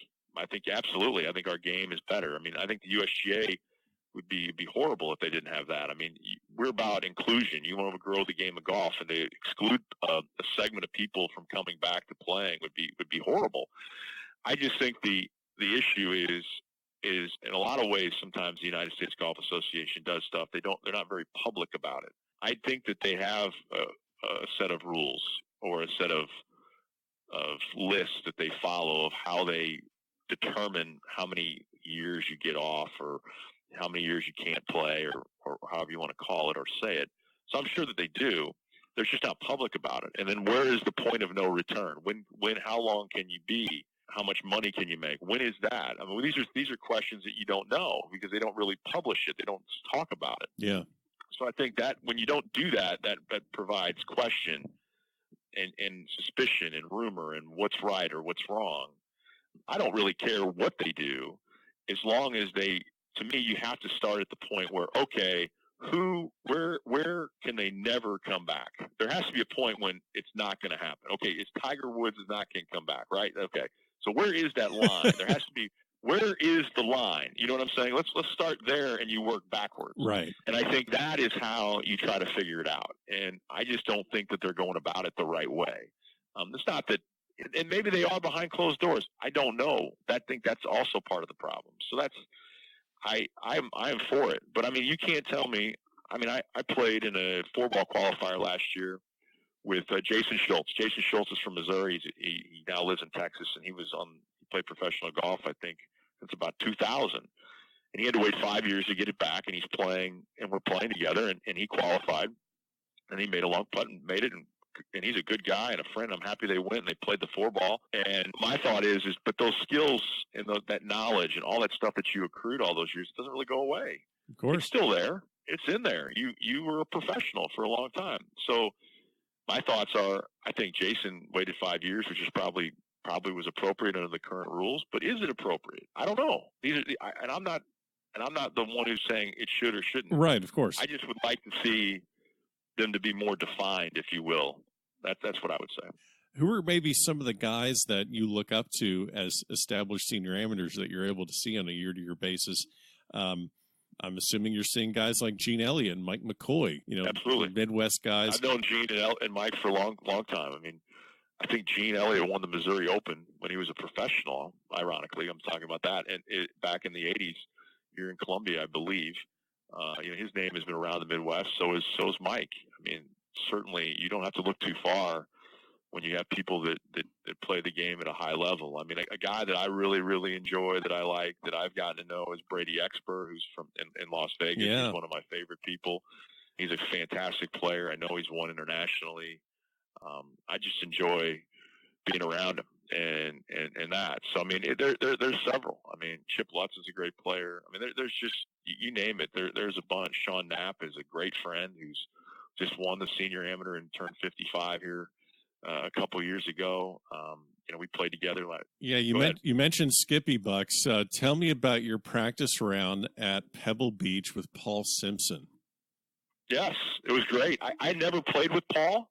absolutely. I think our game is better. I mean, I think the USGA would be horrible if they didn't have that. I mean, we're about inclusion. You want to grow the game of golf, and they exclude a segment of people from coming back to playing would be horrible. I just think the issue is in a lot of ways, sometimes the United States Golf Association does stuff. They're not very public about it. I think that they have a set of rules or a set of lists that they follow of how they determine how many years you get off, or how many years you can't play, or however you want to call it or say it. So I'm sure that they do. They're just not public about it. And then where is the point of no return? How long can you be? How much money can you make? When is that? I mean, these are questions that you don't know, because they don't really publish it. They don't talk about it. Yeah. So I think that when you don't do that, that provides question and suspicion and rumor and what's right or what's wrong. I don't really care what they do, as long as to me, you have to start at the point where, okay, where can they never come back? There has to be a point when it's not going to happen. Okay, it's Tiger Woods is not going to come back, right? Okay, so where is that line? There has to be. Where is the line? You know what I'm saying? Let's start there, and you work backwards. Right. And I think that is how you try to figure it out. And I just don't think that they're going about it the right way. It's not that, and maybe they are behind closed doors. I don't know. I think that's also part of the problem. So I'm for it. But I mean, you can't tell me. I mean, I played in a 4-ball qualifier last year with Jason Schultz. Jason Schultz is from Missouri. He now lives in Texas, and he played professional golf, I think, since about 2000. And he had to wait 5 years to get it back, and he's playing, and we're playing together, and he qualified, and he made a long putt and made it, and he's a good guy and a friend. I'm happy they went and they played the 4-ball. And my thought is but those skills and that knowledge and all that stuff that you accrued all those years doesn't really go away. Of course. It's still there. It's in there. You were a professional for a long time. So my thoughts are, I think Jason waited 5 years, which is probably was appropriate under the current rules. But is it appropriate? I don't know. I'm not the one who's saying it should or shouldn't. Right, of course. I just would like to see them to be more defined, if you will. That's what I would say. Who are maybe some of the guys that you look up to as established senior amateurs that you're able to see on a year-to-year basis? I'm assuming you're seeing guys like Gene Elliott and Mike McCoy, Absolutely. Midwest guys. I've known Gene and Mike for a long time. I mean, I think Gene Elliott won the Missouri Open when he was a professional. Ironically, I'm talking about that, and back in the '80s here in Columbia, I believe. His name has been around the Midwest. So is Mike. I mean, certainly you don't have to look too far when you have people that play the game at a high level. I mean, a guy that I really, really enjoy, that I like, that I've gotten to know is Brady Exper, who's from in Las Vegas. Yeah. He's one of my favorite people. He's a fantastic player. I know he's won internationally. I just enjoy being around him and that. So, I mean, there's several. I mean, Chip Lutz is a great player. I mean, there's just, you name it. There's a bunch. Sean Knapp is a great friend who's just won the senior amateur and turned 55 here a couple years ago. We played together. You mentioned Skippy Bucks. Tell me about your practice round at Pebble Beach with Paul Simpson. Yes, it was great. I never played with Paul.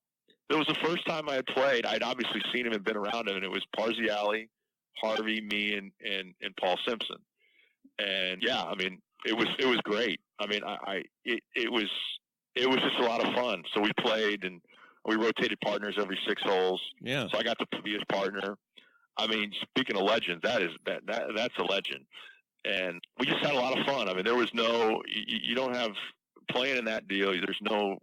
It was the first time I had played. I'd obviously seen him and been around him, and it was Parziale, Harvey, me, and Paul Simpson. And yeah, I mean, it was great. I mean, it was just a lot of fun. So we played, and we rotated partners every 6 holes. Yeah. So I got to be his partner. I mean, speaking of legends, that's a legend. And we just had a lot of fun. I mean, there was you don't have playing in that deal. There's no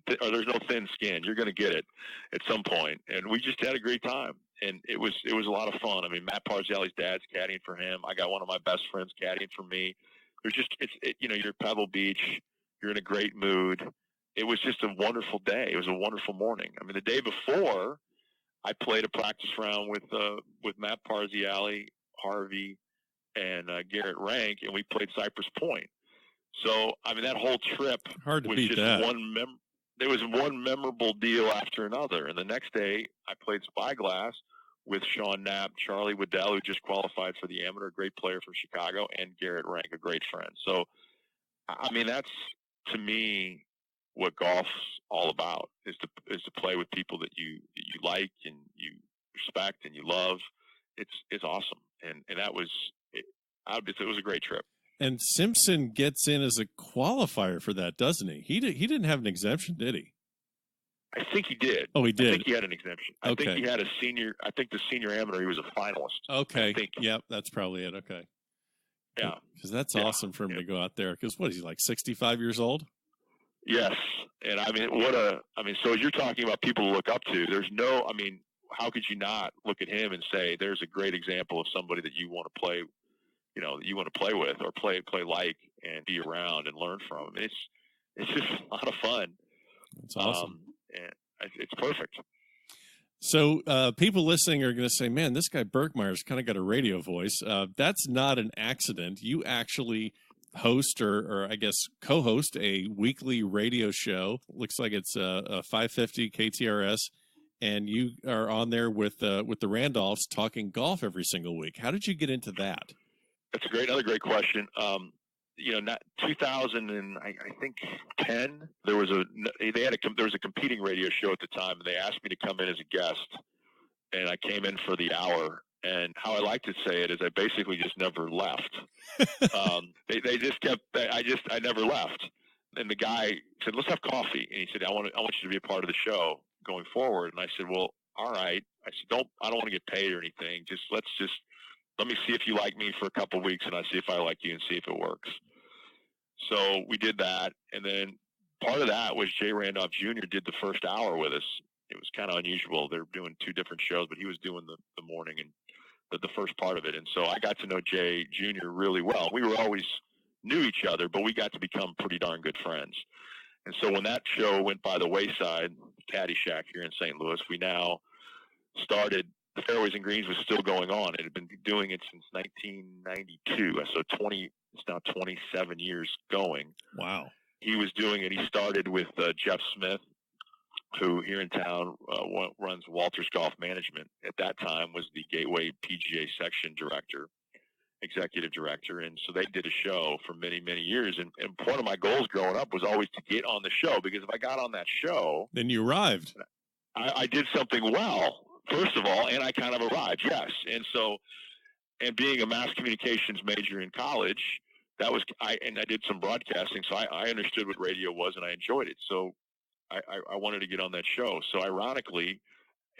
there's no thin skin. You're going to get it at some point. And we just had a great time. And it was a lot of fun. I mean, Matt Parziale's dad's caddying for him. I got one of my best friends caddying for me. There's just, you're at Pebble Beach. You're in a great mood. It was just a wonderful day. It was a wonderful morning. I mean, the day before, I played a practice round with Matt Parziale, Harvey, and Garrett Rank, and we played Cypress Point. So, I mean, that whole trip Hard to was beat just that. There was one memorable deal after another. And the next day, I played Spyglass with Sean Knapp, Charlie Waddell, who just qualified for the amateur, a great player from Chicago, and Garrett Rank, a great friend. So, I mean, that's, to me, what golf's all about, is to play with people that you like and you respect and you love. It's awesome. And that was it was a great trip. And Simpson gets in as a qualifier for that, doesn't he? He didn't have an exemption, did he? I think he did. Oh, he did. I think he had an exemption. Okay. I think he had the senior amateur, he was a finalist. Okay. Yep, that's probably it. Okay. Yeah. Because that's awesome for him to go out there. Because what is he, like 65 years old? Yes. And I mean, so as you're talking about people to look up to, how could you not look at him and say, there's a great example of somebody that you want to play, that you want to play with or play like and be around and learn from. I mean, it's just a lot of fun. That's awesome. And it's perfect. So people listening are going to say, man, this guy Berkmeyer's kind of got a radio voice. That's not an accident. You actually host or I guess co-host a weekly radio show. Looks like it's a 550 KTRS, and you are on there with the Randolphs talking golf every single week. How did you get into that? That's another great question. 2000 and I think 10. There was a competing radio show at the time, and they asked me to come in as a guest, and I came in for the hour. And how I like to say it is, I basically just never left. They just kept. I never left. And the guy said, "Let's have coffee." And he said, "I want you to be a part of the show going forward." And I said, "Well, all right." I said, I don't want to get paid or anything. Let me see if you like me for a couple of weeks, and I see if I like you and see if it works. So we did that, and then part of that was Jay Randolph Jr. did the first hour with us. It was kind of unusual. They're doing 2 different shows, but he was doing the morning and the first part of it. And so I got to know Jay Jr. really well. We were always knew each other, but we got to become pretty darn good friends. And so when that show went by the wayside, Caddyshack here in St. Louis, we now started. The Fairways and Greens was still going on. It had been doing it since 1992. So it's now 27 years going. Wow. He was doing it. He started with Jeff Smith, who here in town runs Walters Golf Management. At that time was the Gateway PGA section director, executive director. And so they did a show for many, many years. And one of my goals growing up was always to get on the show, because if I got on that show, then you arrived. I did something well. First of all, and I kind of arrived, yes. And so, and being a mass communications major in college, I did some broadcasting, so I understood what radio was, and I enjoyed it. So I wanted to get on that show. So ironically,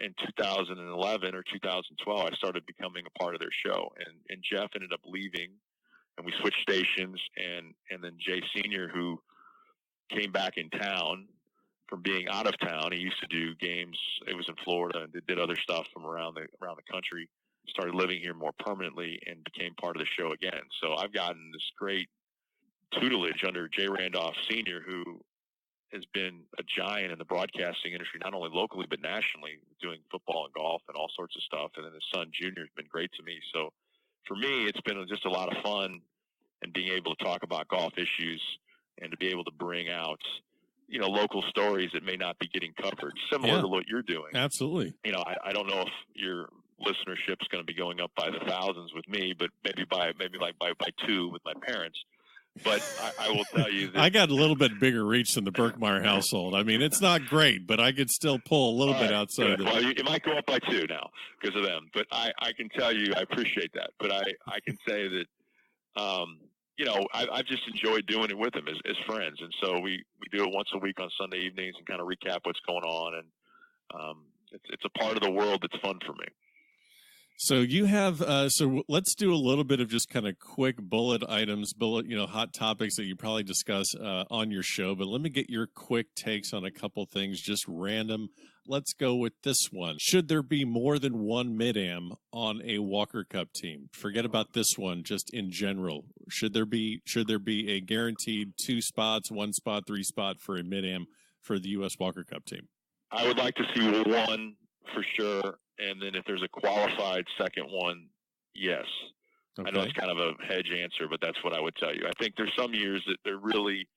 in 2011 or 2012, I started becoming a part of their show. And Jeff ended up leaving, and we switched stations. And then Jay Sr., who came back in town from being out of town. He used to do games. It was in Florida and did other stuff from around the country. Started living here more permanently and became part of the show again. So I've gotten this great tutelage under Jay Randolph Sr., who has been a giant in the broadcasting industry, not only locally but nationally, doing football and golf and all sorts of stuff. And then his son Junior has been great to me. So for me, it's been just a lot of fun and being able to talk about golf issues and to be able to bring out, local stories that may not be getting covered, similar to what you're doing. Absolutely. I don't know if your listenership's going to be going up by the thousands with me, but maybe by 2 with my parents. But I will tell you that I got a little bit bigger reach than the Berkmeyer household. I mean, it's not great, but I could still pull a little bit outside. Well, you might go up by 2 now because of them. But I can tell you, I appreciate that. But I can say that, I've just enjoyed doing it with them as friends. And so we do it once a week on Sunday evenings and kind of recap what's going on. And it's a part of the world that's fun for me. So you have, so let's do a little bit of just kind of quick bullet items, hot topics that you probably discuss on your show. But let me get your quick takes on a couple things, just random. Let's go with this one. Should there be more than one mid-am on a Walker Cup team? Forget about this one, just in general. Should there be a guaranteed 2 spots, 1 spot, 3 spot for a mid-am for the U.S. Walker Cup team? I would like to see 1 for sure. And then if there's a qualified second one, yes. Okay. I know it's kind of a hedge answer, but that's what I would tell you. I think there's some years that there really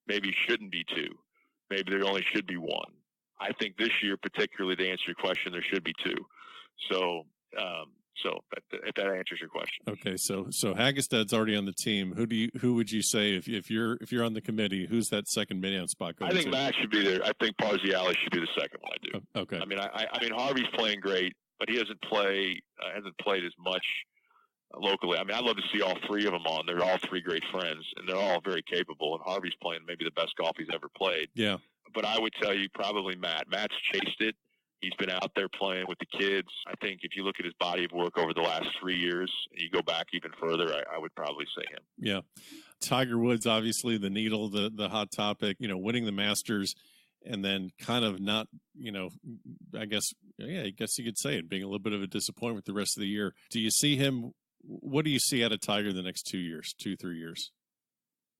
maybe shouldn't be 2. Maybe there only should be 1. I think this year, particularly to answer your question, there should be 2. So if that answers your question. Okay, so Hagestad's already on the team. Who would you say if you're on the committee? Who's that second mid-am spot going? I think Matt should be there. I think Parziale should be the second one. I do. Okay. I mean Harvey's playing great, but he hasn't played as much locally. I mean, I'd love to see all 3 of them on. They're all 3 great friends, and they're all very capable. And Harvey's playing maybe the best golf he's ever played. Yeah. But I would tell you probably Matt. Matt's chased it. He's been out there playing with the kids. I think if you look at his body of work over the last 3 years, and you go back even further, I would probably say him. Yeah. Tiger Woods, obviously the needle, the hot topic, winning the Masters, and then kind of not, I guess you could say it, being a little bit of a disappointment the rest of the year. Do you see him? What do you see out of Tiger the next 3 years?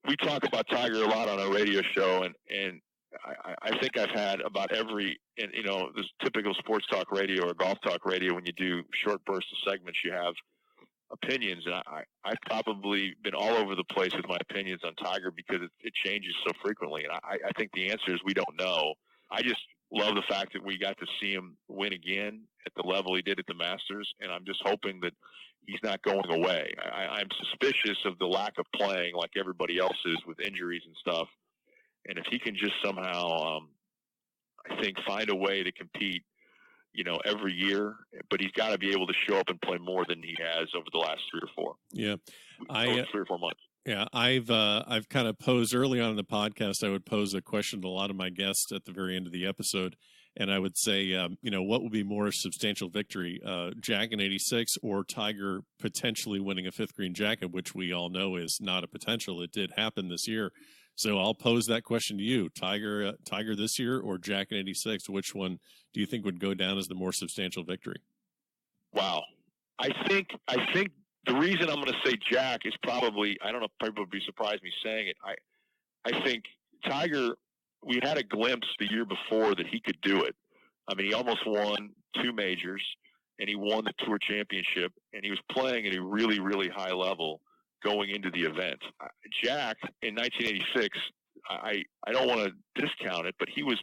We talk about Tiger a lot on our radio show, and I think I've had about every, and this typical sports talk radio or golf talk radio, when you do short bursts of segments, you have opinions. And I've probably been all over the place with my opinions on Tiger because it changes so frequently. And I think the answer is we don't know. I just love the fact that we got to see him win again at the level he did at the Masters. And I'm just hoping that he's not going away. I'm suspicious of the lack of playing like everybody else is with injuries and stuff. And if he can just somehow, I think, find a way to compete, every year, but he's got to be able to show up and play more than he has over the last 3 or 4. Yeah, 3 or 4 months. Yeah, I've kind of posed early on in the podcast. I would pose a question to a lot of my guests at the very end of the episode, and I would say, what would be more substantial victory, Jack in '86 or Tiger potentially winning a 5th green jacket, which we all know is not a potential. It did happen this year. So I'll pose that question to you: Tiger this year or Jack in '86? Which one do you think would go down as the more substantial victory? Wow, I think the reason I'm going to say Jack is probably, I don't know if people would be surprised me saying it. I think Tiger, we had a glimpse the year before that he could do it. I mean, he almost won 2 majors, and he won the Tour Championship, and he was playing at a really, really high level going into the event. Jack, in 1986, I don't want to discount it, but he was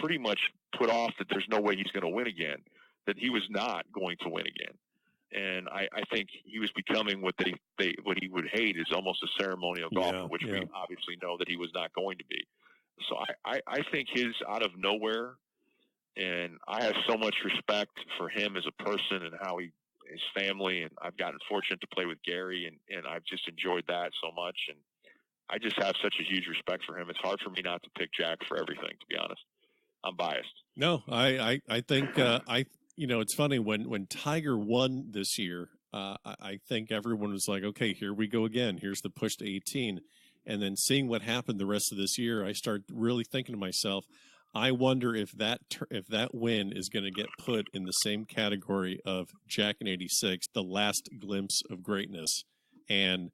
pretty much put off that there's no way he's going to win again, that he was not going to win again. And I think he was becoming what he would hate is almost a ceremonial golfer, which we obviously know that he was not going to be. So I think his out of nowhere, and I have so much respect for him as a person and how his family, and I've gotten fortunate to play with Gary, and I've just enjoyed that so much, and I just have such a huge respect for him. It's hard for me not to pick Jack for everything, to be honest. I'm biased. No, I think it's funny when Tiger won this year. I think everyone was like, okay, here we go again. Here's the push to 18, and then seeing what happened the rest of this year, I start really thinking to myself, I wonder if that win is going to get put in the same category of Jack in '86, the last glimpse of greatness. And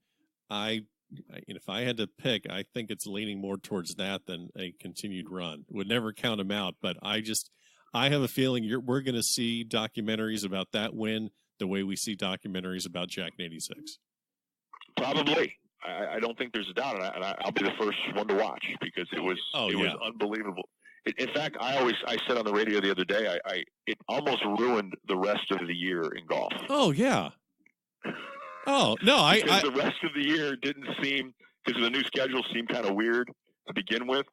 if I had to pick, I think it's leaning more towards that than a continued run. Would never count him out, but I have a feeling we're going to see documentaries about that win the way we see documentaries about Jack in '86. Probably. I don't think there's a doubt, and I'll be the first one to watch because it was was unbelievable. In fact, I said on the radio the other day, it almost ruined the rest of the year in golf. Oh yeah. Oh no, the rest of the year didn't seem, because the new schedule seemed kind of weird to begin with,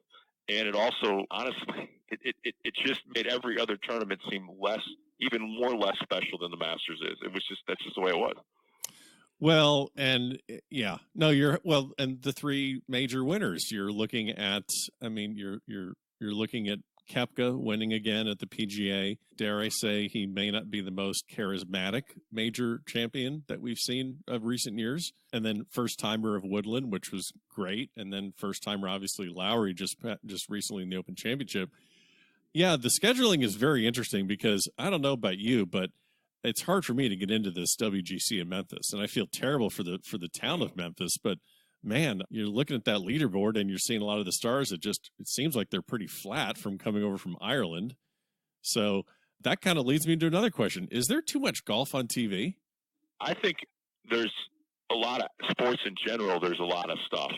and it also, honestly, it just made every other tournament seem even more less special than the Masters is. That's just the way it was. Well, and yeah, no, and the three major winners you're looking at. I mean, you're looking at Koepka winning again at the PGA. Dare I say he may not be the most charismatic major champion that we've seen of recent years. And then first timer of Woodland, which was great. And then first timer, obviously, Lowry just recently in the Open Championship. Yeah, the scheduling is very interesting because I don't know about you, but it's hard for me to get into this WGC in Memphis. And I feel terrible for the town of Memphis, but man, you're looking at that leaderboard and you're seeing a lot of the stars. It seems like they're pretty flat from coming over from Ireland. So that kind of leads me to another question. Is there too much golf on TV? I think there's a lot of sports in general. There's a lot of stuff.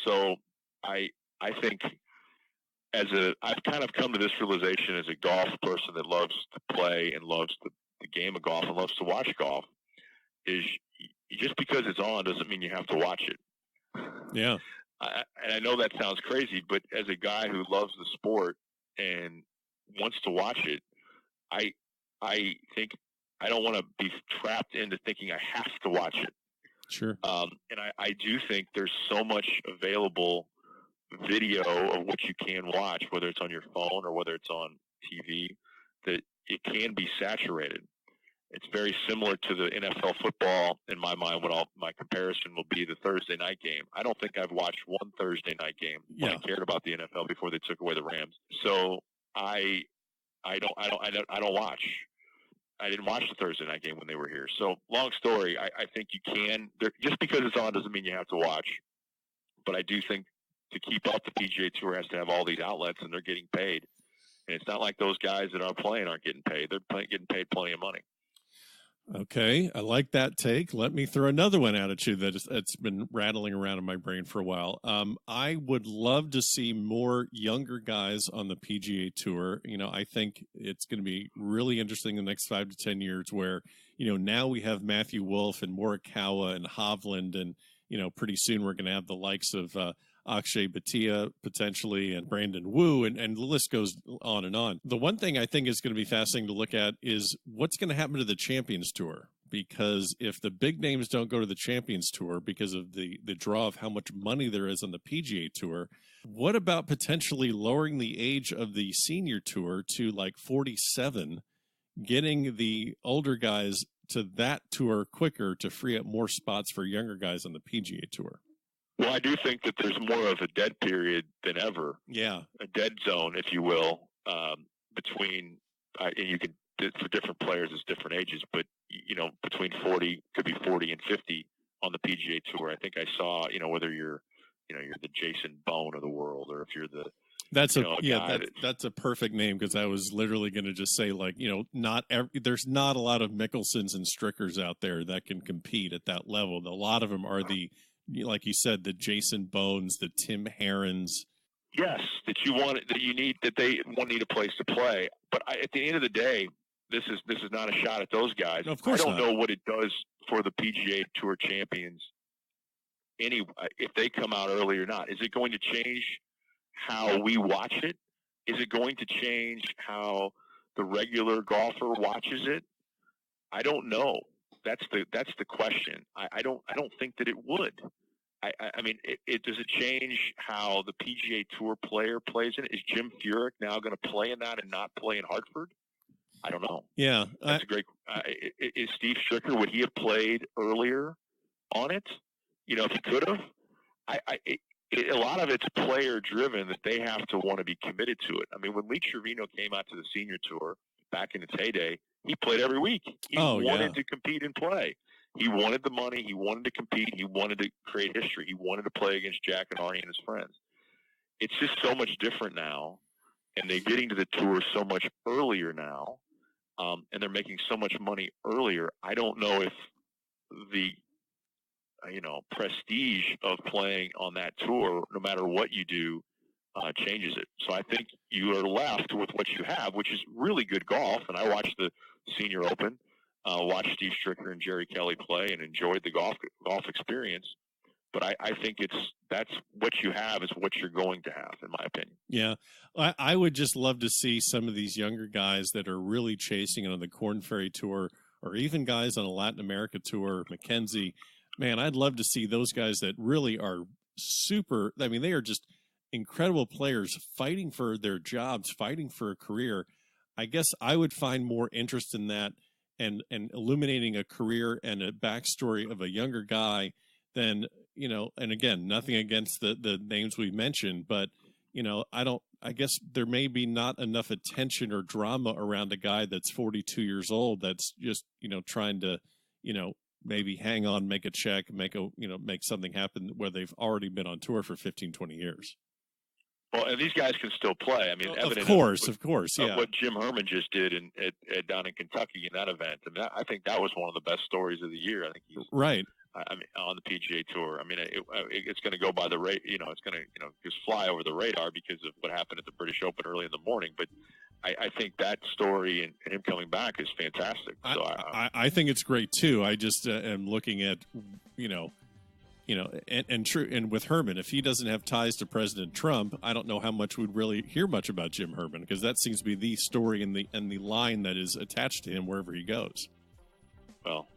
So I think I've kind of come to this realization as a golf person that loves to play and loves the game of golf and loves to watch golf, is just because it's on doesn't mean you have to watch it. Yeah. And I know that sounds crazy, but as a guy who loves the sport and wants to watch it, I think I don't want to be trapped into thinking I have to watch it. Sure. And I do think there's so much available video of what you can watch, whether it's on your phone or whether it's on TV, that it can be saturated. It's very similar to the NFL football in my mind. My comparison will be the Thursday night game. I don't think I've watched one Thursday night game when I cared about the NFL before they took away the Rams. So I don't watch. I didn't watch the Thursday night game when they were here. So long story, I think you can. Just because it's on doesn't mean you have to watch. But I do think to keep up, the PGA Tour has to have all these outlets, and they're getting paid. And it's not like those guys that are playing aren't getting paid. They're getting paid plenty of money. Okay, I like that take. Let me throw another one out at you that's been rattling around in my brain for a while. I would love to see more younger guys on the PGA Tour. I think it's going to be really interesting in the next 5 to 10 years where, now we have Matthew Wolff and Morikawa and Hovland, and, pretty soon we're going to have the likes of Akshay Bhatia potentially and Brandon Wu, and the list goes on and on. The one thing I think is going to be fascinating to look at is what's going to happen to the Champions Tour, because if the big names don't go to the Champions Tour because of the draw of how much money there is on the PGA Tour, what about potentially lowering the age of the Senior Tour to like 47, getting the older guys to that tour quicker to free up more spots for younger guys on the PGA Tour? Well, I do think that there's more of a dead period than ever. Yeah. A dead zone, if you will, between, and you could, for different players, it's different ages, but, between 40, could be 40 and 50 on the PGA Tour. I think I saw, whether you're the Jason Bone of the world, or if you're the, that's a perfect name, because I was literally going to just say, like, there's not a lot of Mickelsons and Strickers out there that can compete at that level. A lot of them are like you said, the Jason Bones, the Tim Herons. Yes, that they won't need a place to play. But at the end of the day, this is not a shot at those guys. No, of course I don't not. know what it does for the PGA Tour champions. If they come out early or not, is it going to change how we watch it? Is it going to change how the regular golfer watches it? I don't know. That's the question. I don't think that it would. I mean, does it change how the PGA Tour player plays in it? Is Jim Furyk now going to play in that and not play in Hartford? I don't know. Yeah, that's a great. Is Steve Stricker, would he have played earlier on it? If he could have. a lot of it's player driven, that they have to want to be committed to it. I mean, when Lee Trevino came out to the senior tour back in its heyday, he played every week. He wanted to compete and play. He wanted the money. He wanted to compete. He wanted to create history. He wanted to play against Jack and Arnie and his friends. It's just so much different now, and they're getting to the tour so much earlier now, and they're making so much money earlier. I don't know if the prestige of playing on that tour, no matter what you do, changes it. So I think you are left with what you have, which is really good golf. And I watched the Senior Open, watched Steve Stricker and Jerry Kelly play, and enjoyed the golf experience. But I think that's what you have is what you're going to have, in my opinion. Yeah, I would just love to see some of these younger guys that are really chasing it on the Korn Ferry Tour, or even guys on a Latin America tour, Mackenzie. Man, I'd love to see those guys that really are super. I mean, they are just incredible players fighting for their jobs, fighting for a career. I guess I would find more interest in that and illuminating a career and a backstory of a younger guy than, and again, nothing against the names we mentioned, but, I guess there may be not enough attention or drama around a guy that's 42 years old that's just, trying to, maybe hang on, make a check, make something happen where they've already been on tour for 15, 20 years. Well, and these guys can still play. I mean, of course, yeah. What Jim Herman just did down in Kentucky in that event, I mean, I think that was one of the best stories of the year. I think he's right. I mean, on the PGA Tour. I mean, it's going to go by the rate. It's going to just fly over the radar because of what happened at the British Open early in the morning. But I think that story and him coming back is fantastic. So I think it's great too. I just am looking at, and true. And with Herman, if he doesn't have ties to President Trump, I don't know how much we'd really hear much about Jim Herman, because that seems to be the story and the line that is attached to him wherever he goes. Well,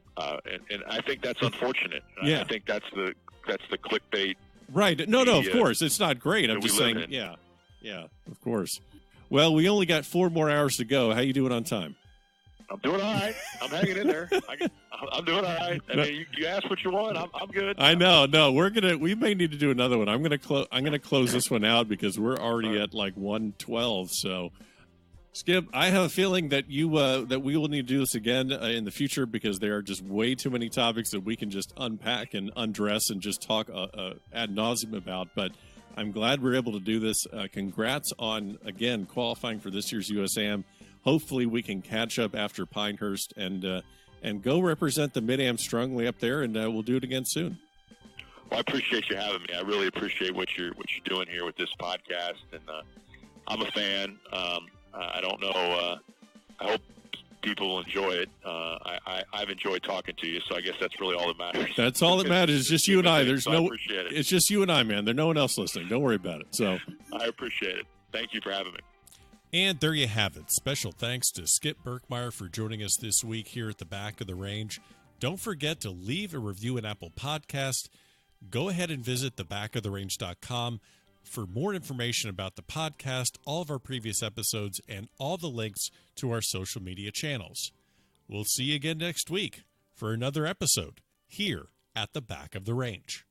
and I think that's unfortunate. Yeah. I think that's the clickbait. Right. No, of course. It's not great. I'm just saying, yeah, of course. Well, we only got 4 more hours to go. How you doing on time? I'm doing all right. I'm hanging in there. I'm doing all right. I mean, you ask what you want. I'm good. I know. No, we may need to do another one. I'm gonna close this one out because we're already at like 1:12. So, Skip, I have a feeling that that we will need to do this again in the future, because there are just way too many topics that we can just unpack and undress and just talk ad nauseum about. But I'm glad we're able to do this. Congrats on, again, qualifying for this year's USAM. Hopefully we can catch up after Pinehurst and go represent the Mid-Am strongly up there, and we'll do it again soon. Well, I appreciate you having me. I really appreciate what you're doing here with this podcast, and I'm a fan. I don't know. I hope people will enjoy it. I've enjoyed talking to you, so I guess that's really all that matters. That's all that matters. It's just you and I. I appreciate it. It's just you and I, man. There's no one else listening. Don't worry about it. So I appreciate it. Thank you for having me. And there you have it. Special thanks to Skip Berkmeyer for joining us this week here at the Back of the Range. Don't forget to leave a review in Apple Podcast. Go ahead and visit thebackoftherange.com for more information about the podcast, all of our previous episodes, and all the links to our social media channels. We'll see you again next week for another episode here at the Back of the Range.